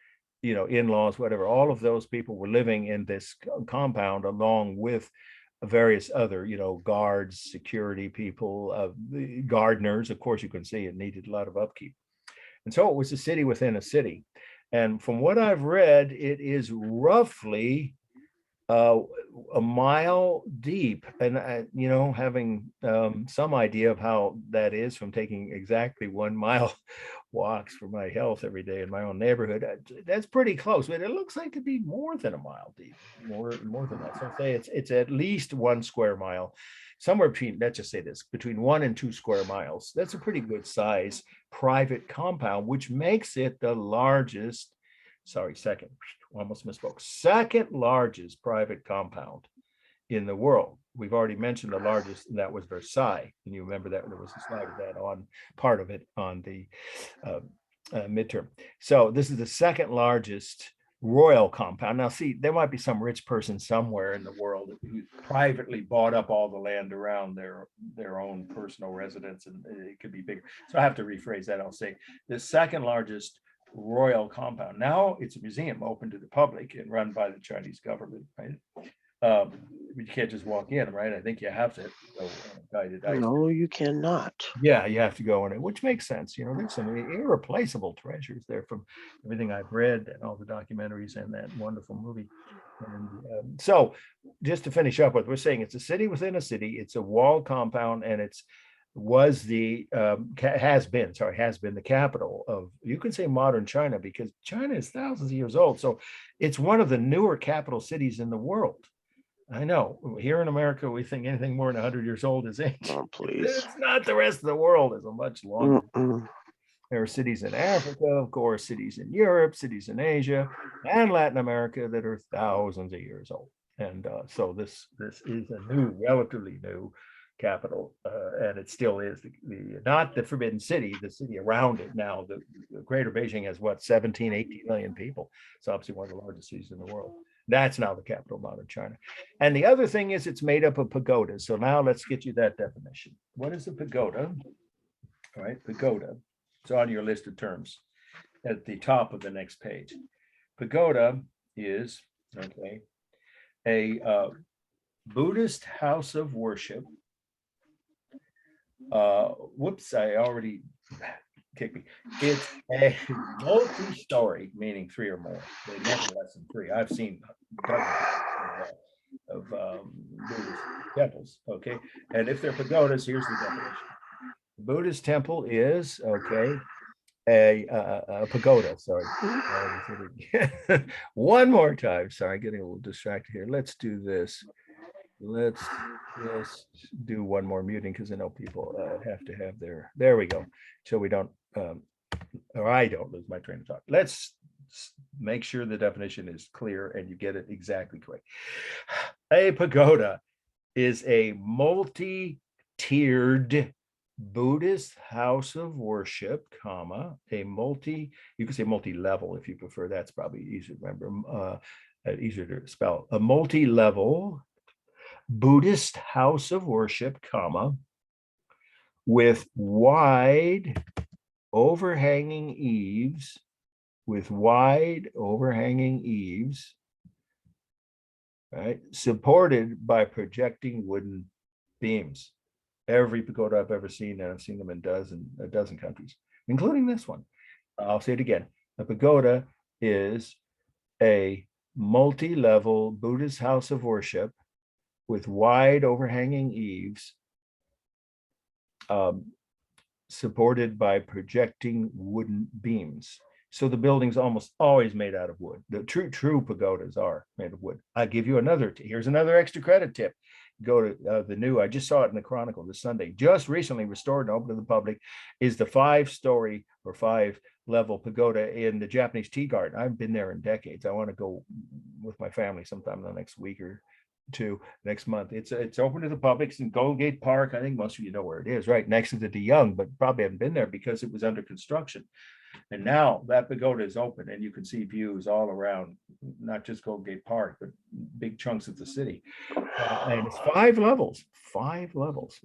in-laws, whatever. All of those people were living in this compound, along with various other, guards, security people, gardeners. Of course, you can see it needed a lot of upkeep. And so it was a city within a city. And from what I've read, it is roughly a mile deep. And having some idea of how that is from taking exactly 1 mile walks for my health every day in my own neighborhood, that's pretty close. But it looks like to be more than a mile deep, more than that. So I'll say it's at least 1 square mile, somewhere between, let's just say this, between 1 and 2 square miles. That's a pretty good size private compound, which makes it the largest, second, almost misspoke, second largest private compound in the world. We've already mentioned the largest, and that was Versailles. And you remember that there was a slide of that on part of it on the midterm. So this is the second largest royal compound. Now, see, there might be some rich person somewhere in the world who privately bought up all the land around their own personal residence, and it could be bigger. So I have to rephrase that. I'll say the second largest royal compound. Now it's a museum open to the public and run by the Chinese government, right? You can't just walk in, right? I think you have to go guided. No, you cannot. Yeah, you have to go in it, which makes sense. There's some irreplaceable treasures there from everything I've read and all the documentaries and that wonderful movie. And so just to finish up with, we're saying it's a city within a city. It's a walled compound, and has been the capital of, you can say, modern China, because China is thousands of years old. So it's one of the newer capital cities in the world. I know here in America, we think anything more than 100 years old is ancient. Oh, please. It's not. The rest of the world is a much longer. Mm-mm. There are cities in Africa, of course, cities in Europe, cities in Asia, and Latin America that are thousands of years old. And so this is a relatively new capital, and it still is not the Forbidden City, the city around it now. The Greater Beijing has 17, 18 million people. It's obviously one of the largest cities in the world. That's now the capital of modern China. And the other thing is it's made up of pagodas. So now let's get you that definition. What is a pagoda? All right, pagoda. It's on your list of terms at the top of the next page. Pagoda is, a Buddhist house of worship. Whoops, I already kicked me. It's a multi-story, meaning 3 or more. They never less than 3. I've seen dozens. Buddhist temples. Okay, and if they're pagodas, here's the definition. Buddhist temple is a pagoda. Sorry. One more time. Sorry, getting a little distracted here. Let's do this. Let's just do one more muting because I know people have to have their. There we go. So we don't, or I don't lose my train of thought. Let's make sure the definition is clear and you get it exactly correct. A pagoda is a multi-tiered Buddhist house of worship, comma, you could say multi-level if you prefer. That's probably easier to remember, easier to spell. A multi-level Buddhist house of worship, comma, with wide overhanging eaves, right, supported by projecting wooden beams. Every pagoda I've ever seen, and I've seen them in a dozen countries, including this one. I'll say it again. A pagoda is a multi-level Buddhist house of worship with wide overhanging eaves, supported by projecting wooden beams. So the building's almost always made out of wood. The true pagodas are made of wood. I'll give you here's another extra credit tip. Go to the new, I just saw it in the Chronicle this Sunday, just recently restored and open to the public, is the 5-story or 5-level pagoda in the Japanese tea garden. I've been there in decades. I want to go with my family sometime in the next week or two, next month. It's open to the public. It's in Golden Gate Park. I think most of you know where it is, right next to the DeYoung, but probably haven't been there because it was under construction. And now that pagoda is open and you can see views all around, not just Golden Gate Park, but big chunks of the city. And it's 5 levels.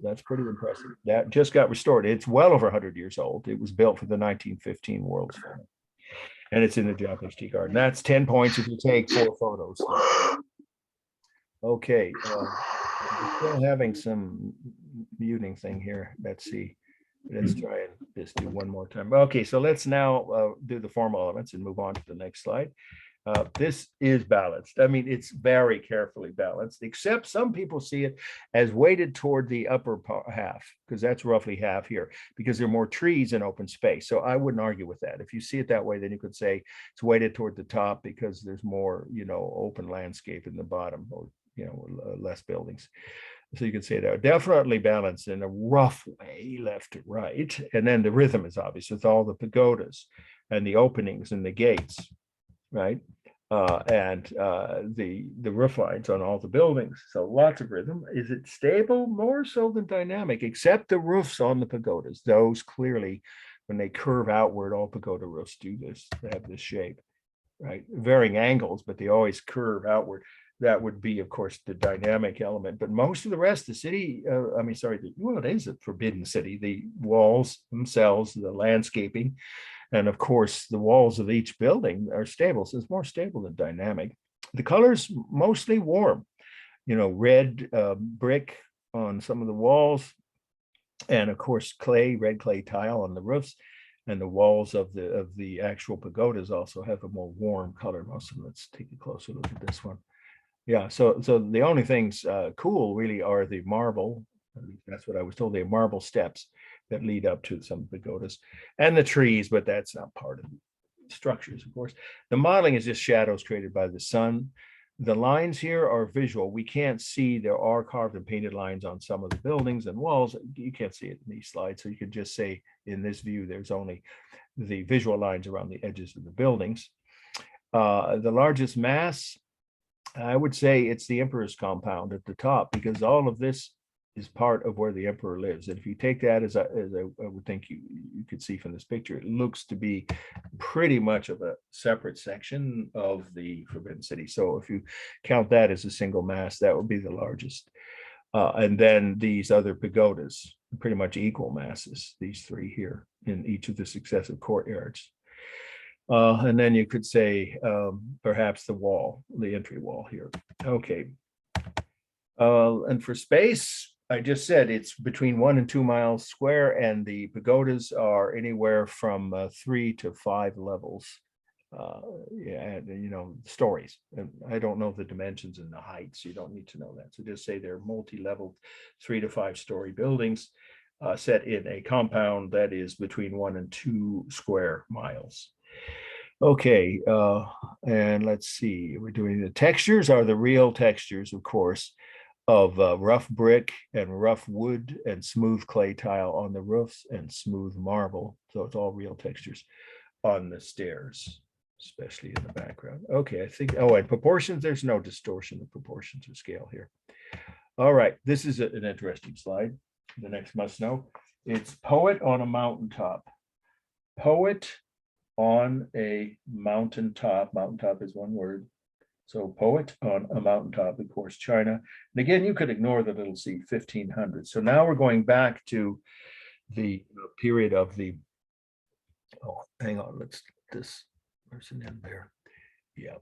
That's pretty impressive. That just got restored. It's well over 100 years old. It was built for the 1915 World's Fair. And it's in the Japanese tea garden. That's 10 points if you take 4 photos. Okay. I'm still having some muting thing here. Let's see. Let's try and just do one more time. Okay, so let's now do the formal elements and move on to the next slide. This is balanced. I mean, it's very carefully balanced, except some people see it as weighted toward the upper half, because that's roughly half here, because there are more trees and open space. So I wouldn't argue with that. If you see it that way, then you could say it's weighted toward the top because there's more, open landscape in the bottom, or, less buildings. So you can say they're definitely balanced in a rough way, left to right. And then the rhythm is obvious with all the pagodas and the openings and the gates, right? And the roof lines on all the buildings. So lots of rhythm. Is it stable? More so than dynamic, except the roofs on the pagodas. Those clearly, when they curve outward, all pagoda roofs do this. They have this shape, right? Varying angles, but they always curve outward. That would be, of course, the dynamic element. But most of the rest, the city, it is a forbidden city. The walls themselves, the landscaping, and of course, the walls of each building are stable. So it's more stable than dynamic. The colors mostly warm, red brick on some of the walls, and of course, red clay tile on the roofs. And the walls of the actual pagodas also have a more warm color. Most of them. Let's take a closer look at this one. Yeah, so the only things cool really are the marble. At least that's what I was told. They are marble steps that lead up to some pagodas, and the trees, but that's not part of the structures, of course. The modeling is just shadows created by the sun. The lines here are visual. We can't see. There are carved and painted lines on some of the buildings and walls. You can't see it in these slides, so you can just say in this view, there's only the visual lines around the edges of the buildings. The largest mass, I would say it's the emperor's compound at the top, because all of this is part of where the emperor lives. And if you take that as I would think you could see from this picture, it looks to be pretty much of a separate section of the Forbidden City. So if you count that as a single mass, that would be the largest. And then these other pagodas, pretty much equal masses, these 3 here in each of the successive courtyards. And then you could say perhaps the entry wall here. Okay. And for space, I just said it's between 1 and 2 miles square, and the pagodas are anywhere from 3 to 5 levels Yeah, and stories. And I don't know the dimensions and the heights. You don't need to know that. So just say they're multi-level 3 to 5 story buildings set in a compound that is between 1 and 2 square miles. Okay, and let's see. We're doing the textures are the real textures, of course, of rough brick and rough wood and smooth clay tile on the roofs and smooth marble. So it's all real textures on the stairs, especially in the background. Okay, I think, oh, and proportions, there's no distortion of proportions or scale here. All right, this is an interesting slide. The next must know. It's poet on a mountaintop. Poet on a mountaintop. Mountaintop is one word. So poet on a mountaintop, of course, China. And again, you could ignore the little c, 1500. So now we're going back to the period of the, oh, hang on, let's this person in there. Yeah.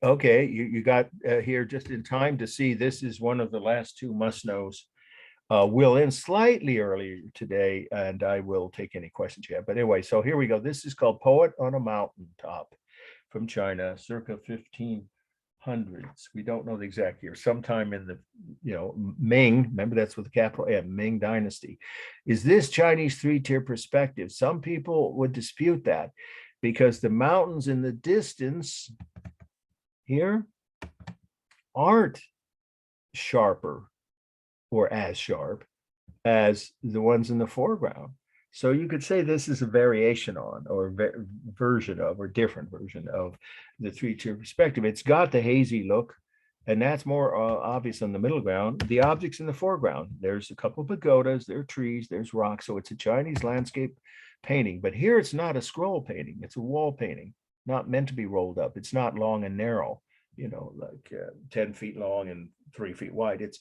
Okay, you got here just in time to see this is one of the last 2 must-knows. We'll end slightly earlier today, and I will take any questions you have. But anyway, so here we go. This is called Poet on a Mountaintop from China, circa 1500s. We don't know the exact year. Sometime in the, Ming. Remember, that's with a capital M, Ming Dynasty. Is this Chinese 3-tier perspective? Some people would dispute that because the mountains in the distance here aren't sharper or as sharp as the ones in the foreground. So you could say this is a variation on, or version of, or different version of the 3-tier perspective. It's got the hazy look, and that's more obvious on the middle ground. The objects in the foreground, there's a couple of pagodas, there are trees, there's rocks. So it's a Chinese landscape painting, but here it's not a scroll painting, it's a wall painting, not meant to be rolled up. It's not long and narrow, like 10 feet long and 3 feet wide. It's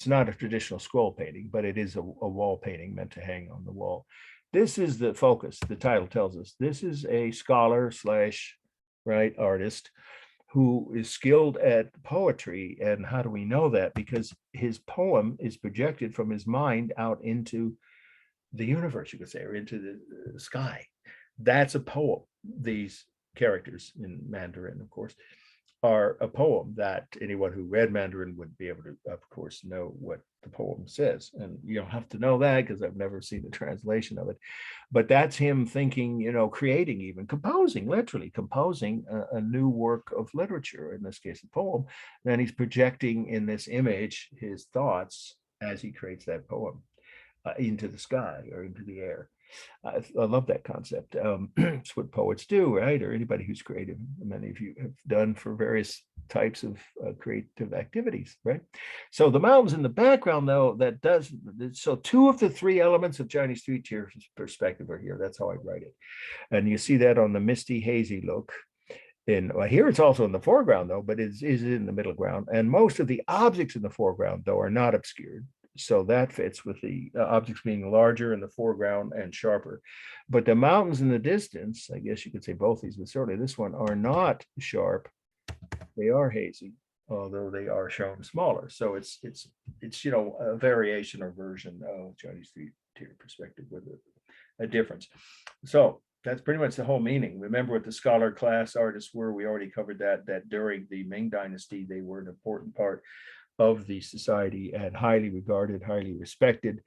not a traditional scroll painting, but it is a wall painting meant to hang on the wall. This is the focus. The title tells us this is a scholar / artist who is skilled at poetry. And how do we know that? Because his poem is projected from his mind out into the universe, you could say, or into the sky. That's a poem. These characters in Mandarin, of course, are a poem that anyone who read Mandarin would be able to, of course, know what the poem says. And you don't have to know that because I've never seen the translation of it. But that's him thinking, creating, even composing, literally composing a new work of literature, in this case, a poem. Then he's projecting in this image his thoughts as he creates that poem into the sky or into the air. I love that concept. It's what poets do, right? Or anybody who's creative. Many of you have done for various types of creative activities, right? So the mountains in the background, though, so 2 of the 3 elements of Chinese 3-tier perspective are here. That's how I write it. And you see that on the misty, hazy look. Here it's also in the foreground, though, but it is in the middle ground. And most of the objects in the foreground, though, are not obscured. So that fits with the objects being larger in the foreground and sharper. But the mountains in the distance, I guess you could say both these, but certainly this one, are not sharp. They are hazy, although they are shown smaller. So it's a variation or version of Chinese 3-tier perspective with a difference. So that's pretty much the whole meaning. Remember what the scholar class artists were. We already covered that during the Ming Dynasty, they were an important part of the society and highly regarded, highly respected,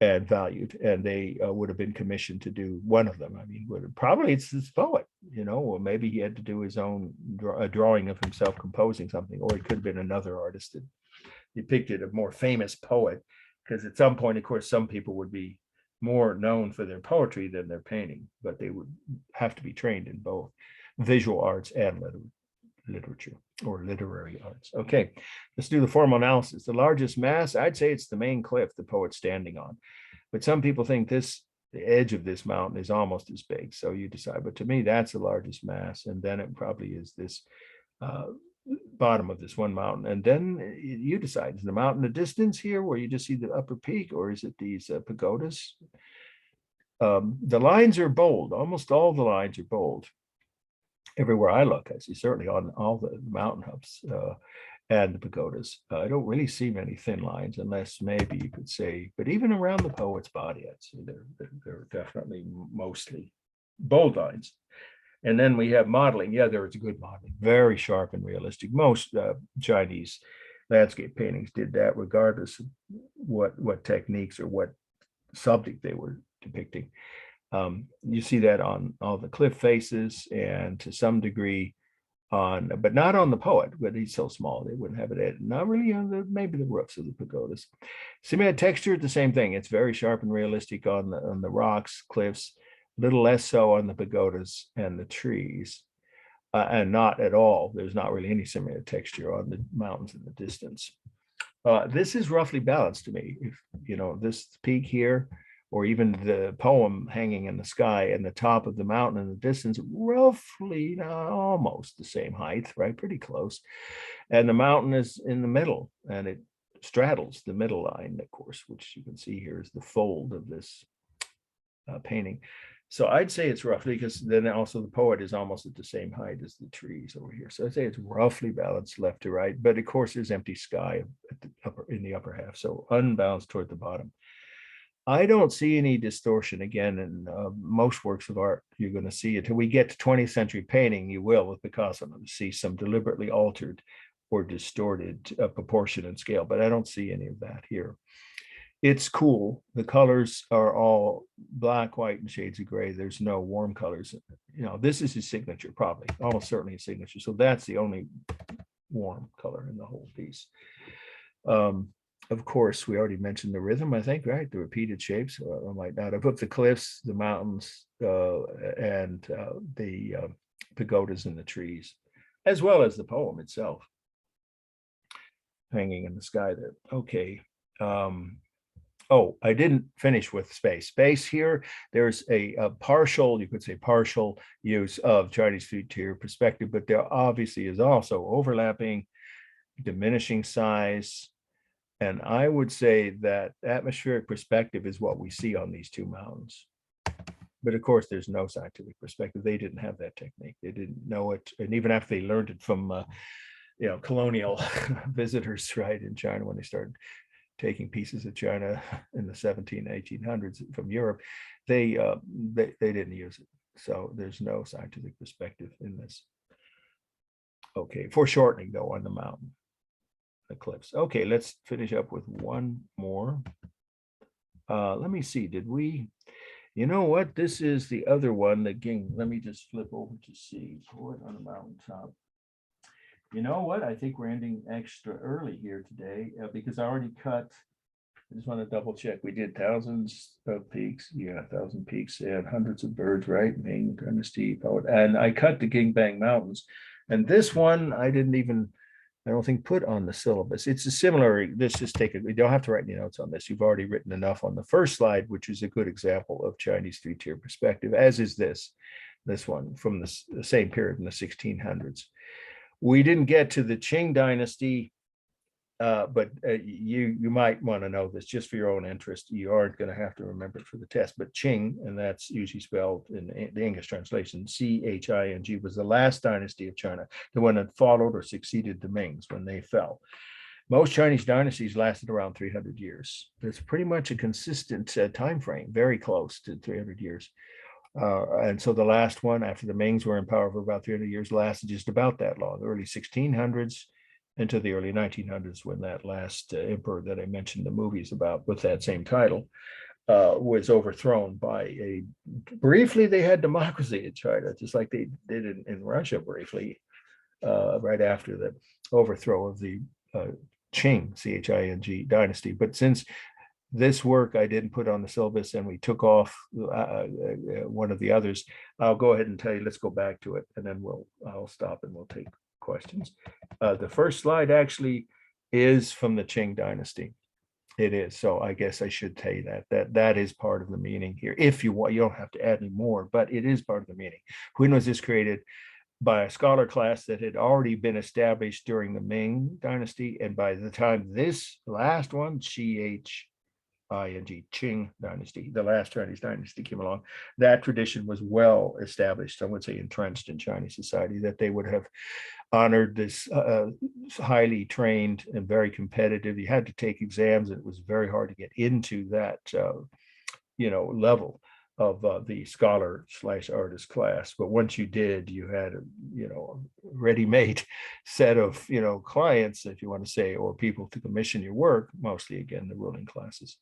and valued. And they would have been commissioned to do one of them. I mean, probably it's this poet, or maybe he had to do his own drawing of himself composing something, or it could have been another artist that depicted a more famous poet. Because at some point, of course, some people would be more known for their poetry than their painting, but they would have to be trained in both visual arts and literature or literary arts. Okay, let's do the formal analysis. The largest mass, I'd say it's the main cliff the poet's standing on, but some people think the edge of this mountain is almost as big, so you decide. But to me, that's the largest mass, and then it probably is this bottom of this one mountain, and then you decide, is the mountain a distance here where you just see the upper peak, or is it these pagodas? The lines are bold. Almost all the lines are bold. Everywhere I look, I see, certainly on all the mountain hubs and the pagodas. I don't really see many thin lines, unless maybe you could say, but even around the poet's body, I'd say they're definitely mostly bold lines. And then we have modeling. Yeah, there was good modeling, very sharp and realistic. Most Chinese landscape paintings did that, regardless of what techniques or what subject they were depicting. You see that on all the cliff faces, and to some degree on, but not on the poet, but he's so small they wouldn't have it added. Not really on the, maybe the roofs of the pagodas. Cement texture, the same thing. It's very sharp and realistic on the rocks, cliffs, a little less so on the pagodas and the trees, and not at all. There's not really any cement texture on the mountains in the distance. This is roughly balanced to me. If you know this peak here, or even the poem hanging in the sky and the top of the mountain in the distance, roughly almost the same height, right? Pretty close. And the mountain is in the middle, and it straddles the middle line, of course, which you can see here is the fold of this painting. So I'd say it's roughly, because then also the poet is almost at the same height as the trees over here. So I'd say it's roughly balanced left to right, but of course there's empty sky at the in the upper half, so unbalanced toward the bottom. I don't see any distortion again in most works of art. You're going to see it. Until we get to 20th century painting, you will, with Picasso, see some deliberately altered or distorted proportion and scale, but I don't see any of that here. It's cool. The colors are all black, white, and shades of gray. There's no warm colors. You know, this is his signature, probably, almost certainly his signature. So that's the only warm color in the whole piece. Of course, we already mentioned the rhythm, I think, right? The repeated shapes. I might not have put the cliffs, the mountains, and the pagodas and the trees, as well as the poem itself hanging in the sky there. Okay. Oh, I didn't finish with space. Space here, there's a partial, you could say partial use of Chinese three-tier perspective, but there obviously is also overlapping, diminishing size. And I would say that atmospheric perspective is what we see on these two mountains. But of course, there's no scientific perspective. They didn't have that technique. They didn't know it. And even after they learned it from, colonial visitors, right, in China, when they started taking pieces of China in the 1800s from Europe, they didn't use it. So there's no scientific perspective in this. Okay, foreshortening though on the mountain. The cliffs. Okay, let's finish up with one more. Let me see, did we, you know what, this is the other one, the ging. Let me just flip over to see, poet on the mountaintop. You know what, I think we're ending extra early here today because I already cut, I just want to double check, we did thousands of peaks, 1,000 peaks and hundreds of birds, right? Ming Dynasty poet, and I cut the Gingbang Mountains, and this one I didn't even, I don't think, put on the syllabus. It's a similar, this is taken, you don't have to write any notes on this. You've already written enough on the first slide, which is a good example of Chinese three-tier perspective, as is this one from the same period in the 1600s. We didn't get to the Qing dynasty, but you might want to know this just for your own interest. You aren't going to have to remember it for the test, but Qing, and that's usually spelled in the English translation, C-H-I-N-G, was the last dynasty of China, the one that followed or succeeded the Mings when they fell. Most Chinese dynasties lasted around 300 years. It's pretty much a consistent time frame, very close to 300 years. And so the last one, after the Mings were in power for about 300 years, lasted just about that long, the early 1600s into the early 1900s, when that last emperor that I mentioned the movies about with that same title was overthrown by a, briefly they had democracy in China, just like they did in Russia briefly, right after the overthrow of the Qing, C-H-I-N-G dynasty. But since this work I didn't put on the syllabus and we took off one of the others, I'll go ahead and tell you, let's go back to it, and then I'll stop and we'll take questions. The first slide actually is from the Qing dynasty. It is. So I guess I should tell you that is part of the meaning here. If you want, you don't have to add any more, but it is part of the meaning. When was this created? By a scholar class that had already been established during the Ming dynasty. And by the time this last one, C-H-I-N-G, Qing dynasty, the last Chinese dynasty came along, that tradition was well established, I would say entrenched in Chinese society, that they would have honored this highly trained and very competitive. You had to take exams, and it was very hard to get into that level the scholar/artist class. But once you did, you had a ready-made set of clients, if you want to say, or people to commission your work, mostly again the ruling classes.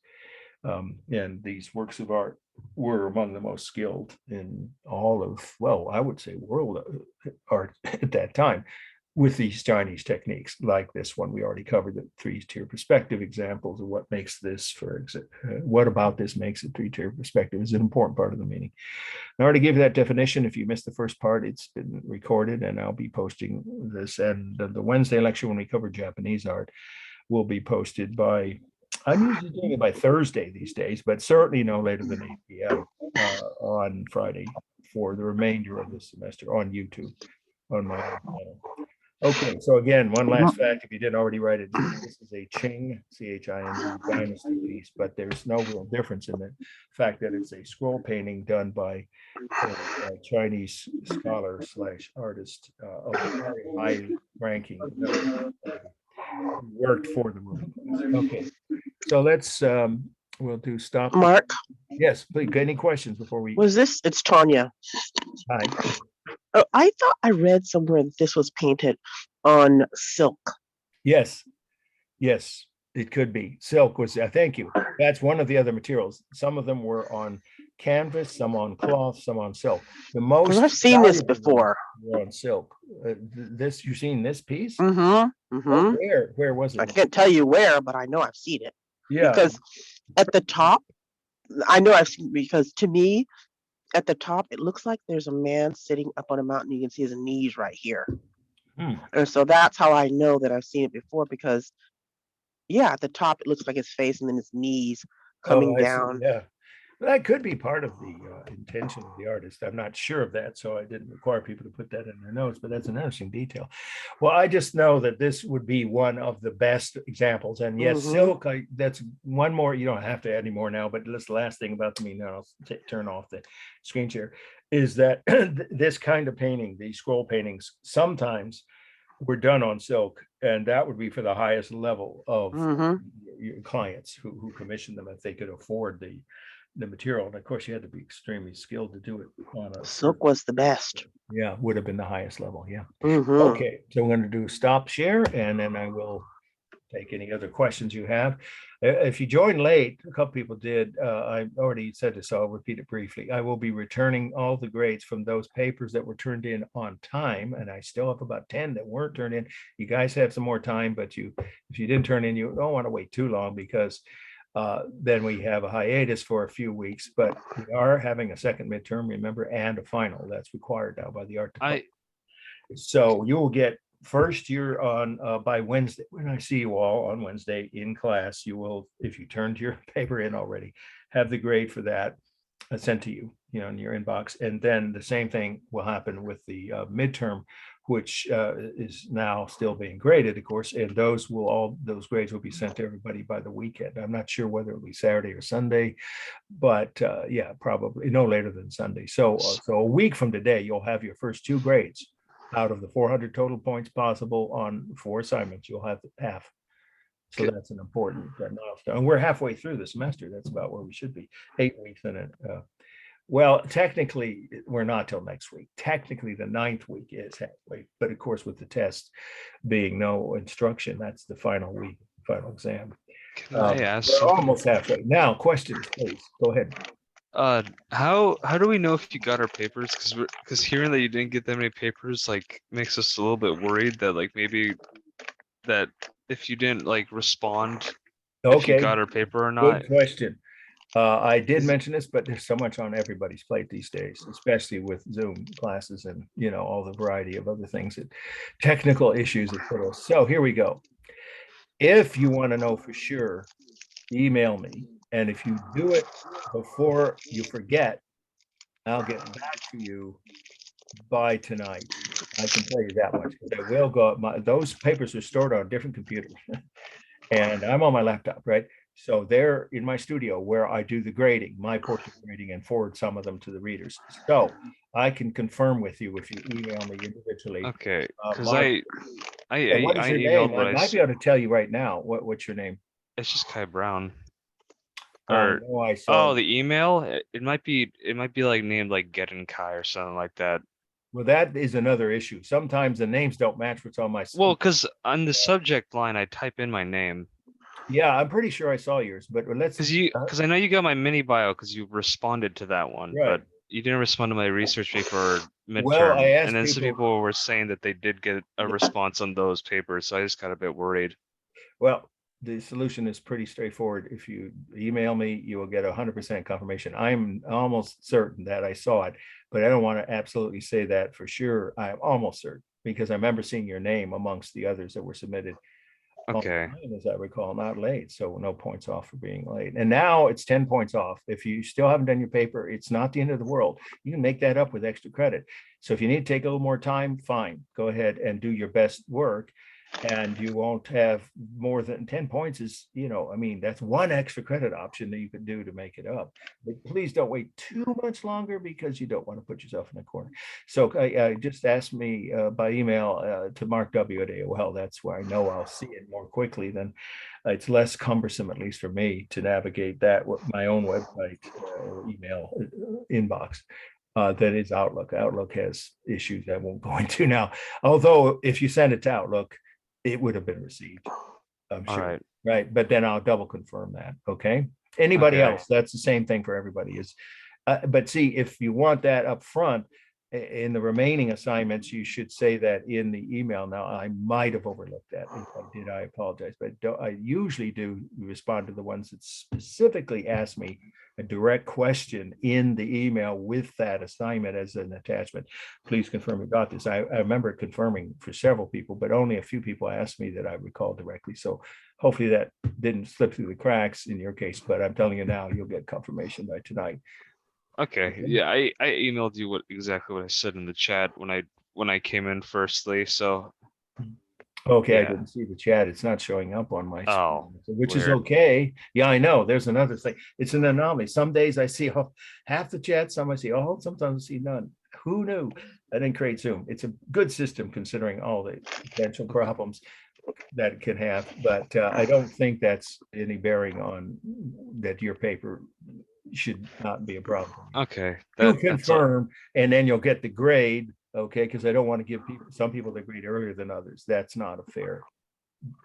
And these works of art were among the most skilled in all of, well, I would say world art at that time, with these Chinese techniques like this one. We already covered the three-tier perspective examples of what makes this, what about this makes it three-tier perspective is an important part of the meaning. I already gave you that definition. If you missed the first part, it's been recorded, and I'll be posting this. And the Wednesday lecture, when we cover Japanese art, will be posted by, I'm usually doing it by Thursday these days, but certainly no later than 8 p.m. On Friday for the remainder of the semester on YouTube on my channel. Okay, so again, one last fact, if you didn't already write it, this is a Qing, C-H-I-N-G, dynasty piece, but there's no real difference in the fact that it's a scroll painting done by a Chinese scholar/artist of a very high ranking, worked for the ruling class. Okay, so let's, we'll do stop. Mark, Yes, please, any questions before we? it's Tanya. Hi. Oh, I thought I read somewhere that this was painted on silk. Yes, yes, it could be. Silk was, thank you. That's one of the other materials. Some of them were on canvas, some on cloth, some on silk. The most. Because I've seen this valuable before. were on silk. This, you've seen this piece? Mm-hmm. Mm-hmm. Where was I it? can't tell you where, but I know I've seen it. Yeah, Because at the top, I know I've seen, because to me, at the top, it looks like there's a man sitting up on a mountain. You can see his knees right here. And so that's how I know that I've seen it before, because yeah, at the top, it looks like his face and then his knees coming I see, down. yeah. That could be part of the intention of the artist. I'm not sure of that, so I didn't require people to put that in their notes, but that's an interesting detail. Well, I just know that this would be one of the best examples. And yes, silk, that's one more, you don't have to add any more now, but this last thing about me now, I'll turn off the screen share, is that this kind of painting, these scroll paintings, sometimes were done on silk, and that would be for the highest level of your clients who commissioned them if they could afford the material. And of course, you had to be extremely skilled to do it on a Silk was the best. yeah, would have been the highest level. Yeah. Mhm. Okay, so I'm going to do stop share, and then I will take any other questions you have. If you joined late, a couple people did. I already said this, so I'll repeat it briefly. I will be returning all the grades from those papers that were turned in on time, and I still have about 10 that weren't turned in. You guys have some more time, but if you didn't turn in, you don't want to wait too long, because then we have a hiatus for a few weeks. But we are having a second midterm, remember, and a final that's required now by the art department. So you will get first year on by Wednesday. When I see you all on Wednesday in class, you will, if you turned your paper in already, have the grade for that sent to you, in your inbox. And then the same thing will happen with the midterm, which is now still being graded, of course, and those grades will be sent to everybody by the weekend. I'm not sure whether it'll be Saturday or Sunday, but yeah, probably no later than Sunday. So a week from today, you'll have your first 2 grades out of the 400 total points possible on 4 assignments. You'll have half. So that's an important milestone. And we're halfway through the semester. That's about where we should be. 8 weeks in it. Well, technically, we're not till next week. Technically, the 9th week is halfway. But of course, with the test being no instruction, that's the final week, final exam. Can I ask We're something? almost halfway. Now, questions, please. Go ahead. How do we know if you got our papers? Because hearing that you didn't get that many papers makes us a little bit worried that maybe that if you didn't respond if you Okay, got our paper or not. good question. I did mention this, but there's so much on everybody's plate these days, especially with Zoom classes and all the variety of other things that technical issues that put us. So here we go. If you want to know for sure, email me. And if you do it before you forget, I'll get back to you by tonight. I can tell you that much. I will go up. Those papers are stored on different computers, and I'm on my laptop, right? So they're in my studio where I do the grading, my portion of grading, and forward some of them to the readers. So I can confirm with you if you email me individually. Okay, because what is your emailed name? I might be able to tell you right now. What's your name? It's just Kai Brown. I Or know I saw. oh, the email. It might be like named like Gedenkai or something like that. Well, that is another issue. Sometimes the names don't match what's on my. Well, because on the subject line I type in my name. Yeah, I'm pretty sure I saw yours, but let's. Because I know you got my mini bio because you responded to that one, Right. but you didn't respond to my research paper Well, I midterm. asked And then some people. people were saying that they did get a response on those papers, so I just got a bit worried. Well, the solution is pretty straightforward. If you email me, you will get 100% confirmation. I'm almost certain that I saw it, but I don't want to absolutely say that for sure. I'm almost certain because I remember seeing your name amongst the others that were submitted on Okay. time, as I recall, not late. So no points off for being late. And now it's 10 points off. If you still haven't done your paper, it's not the end of the world. You can make that up with extra credit. So if you need to take a little more time, fine, go ahead and do your best work. And you won't have more than 10 points is, I mean, that's one extra credit option that you could do to make it up. But please don't wait too much longer because you don't want to put yourself in a corner. So I just asked me by email to Mark W at AOL. That's where I know I'll see it more quickly than it's less cumbersome, at least for me, to navigate that with my own website or email inbox. That is Outlook. Outlook has issues I won't go into now. Although if you send it to Outlook, it would have been received, I'm All sure. right. Right. But then I'll double confirm that. Okay. Anybody Okay. else? That's the same thing for everybody is. But see, if you want that up front in the remaining assignments, you should say that in the email. Now, I might have overlooked that. If I did, I apologize. But I usually do respond to the ones that specifically ask me a direct question in the email with that assignment as an attachment. Please confirm you got this. I remember confirming for several people, but only a few people asked me that I recall directly. So hopefully that didn't slip through the cracks in your case, but I'm telling you now, you'll get confirmation by tonight. Okay. Yeah, I emailed you exactly what I said in the chat when I came in firstly. So Okay, I Yeah. didn't see the chat. It's not showing up on my Oh, screen, which is weird. okay. Yeah, I know. There's another thing. It's an anomaly. Some days I see half the chat, some I see all, sometimes I see none. Who knew? I didn't create Zoom. It's a good system considering all the potential problems that it can have, but I don't think that's any bearing on that your paper should not be a problem. Okay. You That's all. confirm, and then you'll get the grade, okay? Because I don't want to give some people the grade earlier than others. That's not a fair,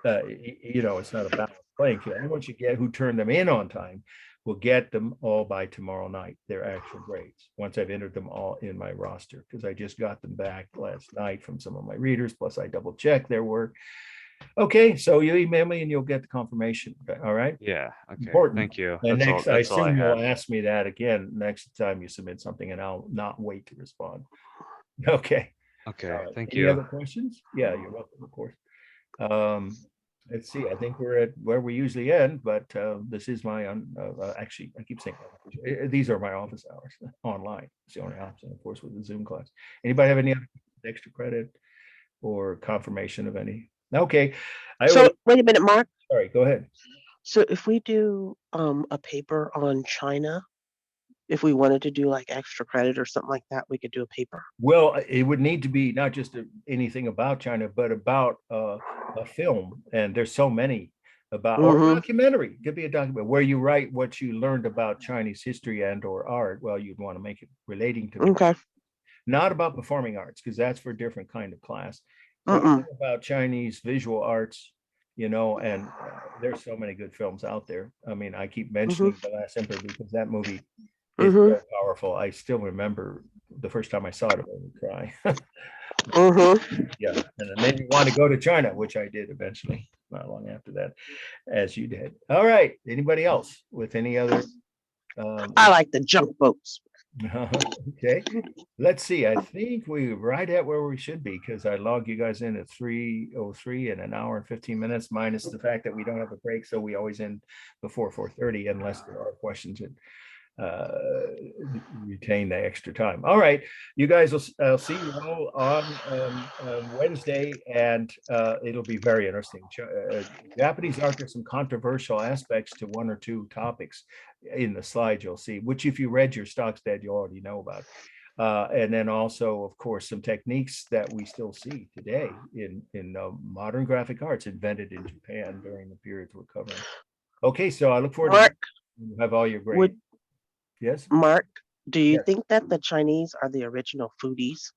it's not a balanced playing field. And once you get who turned them in on time, will get them all by tomorrow night, their actual grades, once I've entered them all in my roster, because I just got them back last night from some of my readers, plus I double checked their work. Okay, so you email me and you'll get the confirmation, all right? Yeah. Okay. Important. Thank you. And That's all. next, I That's all I assume you'll had. ask me that again next time you submit something, and I'll not wait to respond. Okay. Okay. All right. Thank Any you. other questions? Yeah, you're welcome, of course. Let's see, I think we're at where we usually end, but this is my, actually, I keep saying, these are my office hours online. It's the only option, of course, with the Zoom class. Anybody have any other extra credit or confirmation of any? Okay. So wait a minute, Mark. Sorry, go ahead. So if we do a paper on China, if we wanted to do like extra credit or something like that, we could do a paper. Well, it would need to be not just anything about China, but about a film. And there's so many about, or a documentary. It could be a document where you write what you learned about Chinese history and or art. Well, you'd want to make it relating to Okay. not about performing arts, because that's for a different kind of class. About Chinese visual arts, and there's so many good films out there. I mean, I keep mentioning The Last Emperor because that movie is so powerful. I still remember the first time I saw it, I would cry. Yeah, and then you want to go to China, which I did eventually, not long after that, as you did. All right, anybody else with any other? I like the junk boats. Okay, let's see. I think we're right at where we should be because I logged you guys in at 3:03 in an hour and 15 minutes, minus the fact that we don't have a break, so we always end before 4:30 unless there are questions that retain the extra time. All right, you guys, I'll see you all on Wednesday, and it'll be very interesting. Japanese art, there's some controversial aspects to one or two topics in the slides you'll see, which if you read your Stockstead, you already know about. And then also, of course, some techniques that we still see today in modern graphic arts invented in Japan during the periods we're covering. Okay, so I look forward to You have all your grades. Would Yes, Mark, do you Yes. think that the Chinese are the original foodies?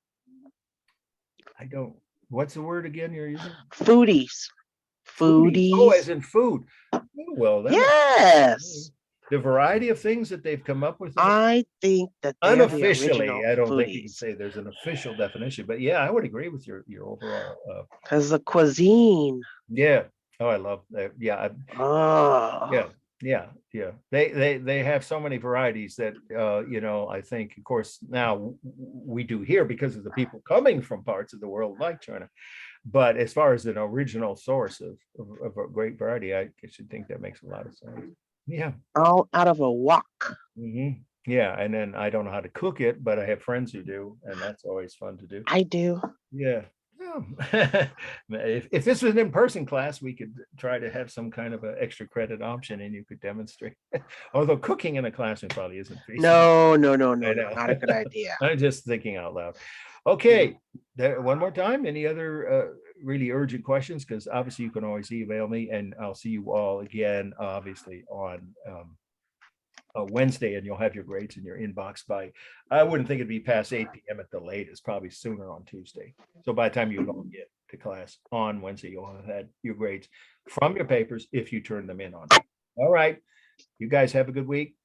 I don't, what's the word again you're using? Foodies. Foodie. Oh, as Foodies. in food. Oh, well, that makes Yes. sense. The variety of things that they've come up with. I think that they're the Unofficially, original I don't think you can foodies. say there's an official definition, but yeah, I would agree with your overall. Because the cuisine. Yeah. Oh, I love that. Yeah. Oh. Yeah. They have so many varieties that I think, of course, now we do here because of the people coming from parts of the world like China. But as far as an original source of a great variety, I should think that makes a lot of sense. Yeah. All out of a wok. Mhm. Yeah, and then I don't know how to cook it, but I have friends who do, and that's always fun to do. I do. Yeah. Yeah. If this was an in-person class, we could try to have some kind of an extra credit option and you could demonstrate. Although cooking in a classroom probably isn't feasible. No, I know. not a good idea. I'm just thinking out loud. Okay, one more time. Any other really urgent questions? Because obviously you can always email me, and I'll see you all again, obviously on Wednesday, and you'll have your grades in your inbox by, I wouldn't think it'd be past 8 p.m. at the latest, probably sooner on Tuesday. So by the time you log in to class on Wednesday, you'll have had your grades from your papers if you turn them in on. All right. You guys have a good week.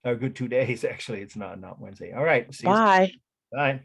A good 2 days. Actually, it's not Wednesday. All right. See you. Bye. Bye.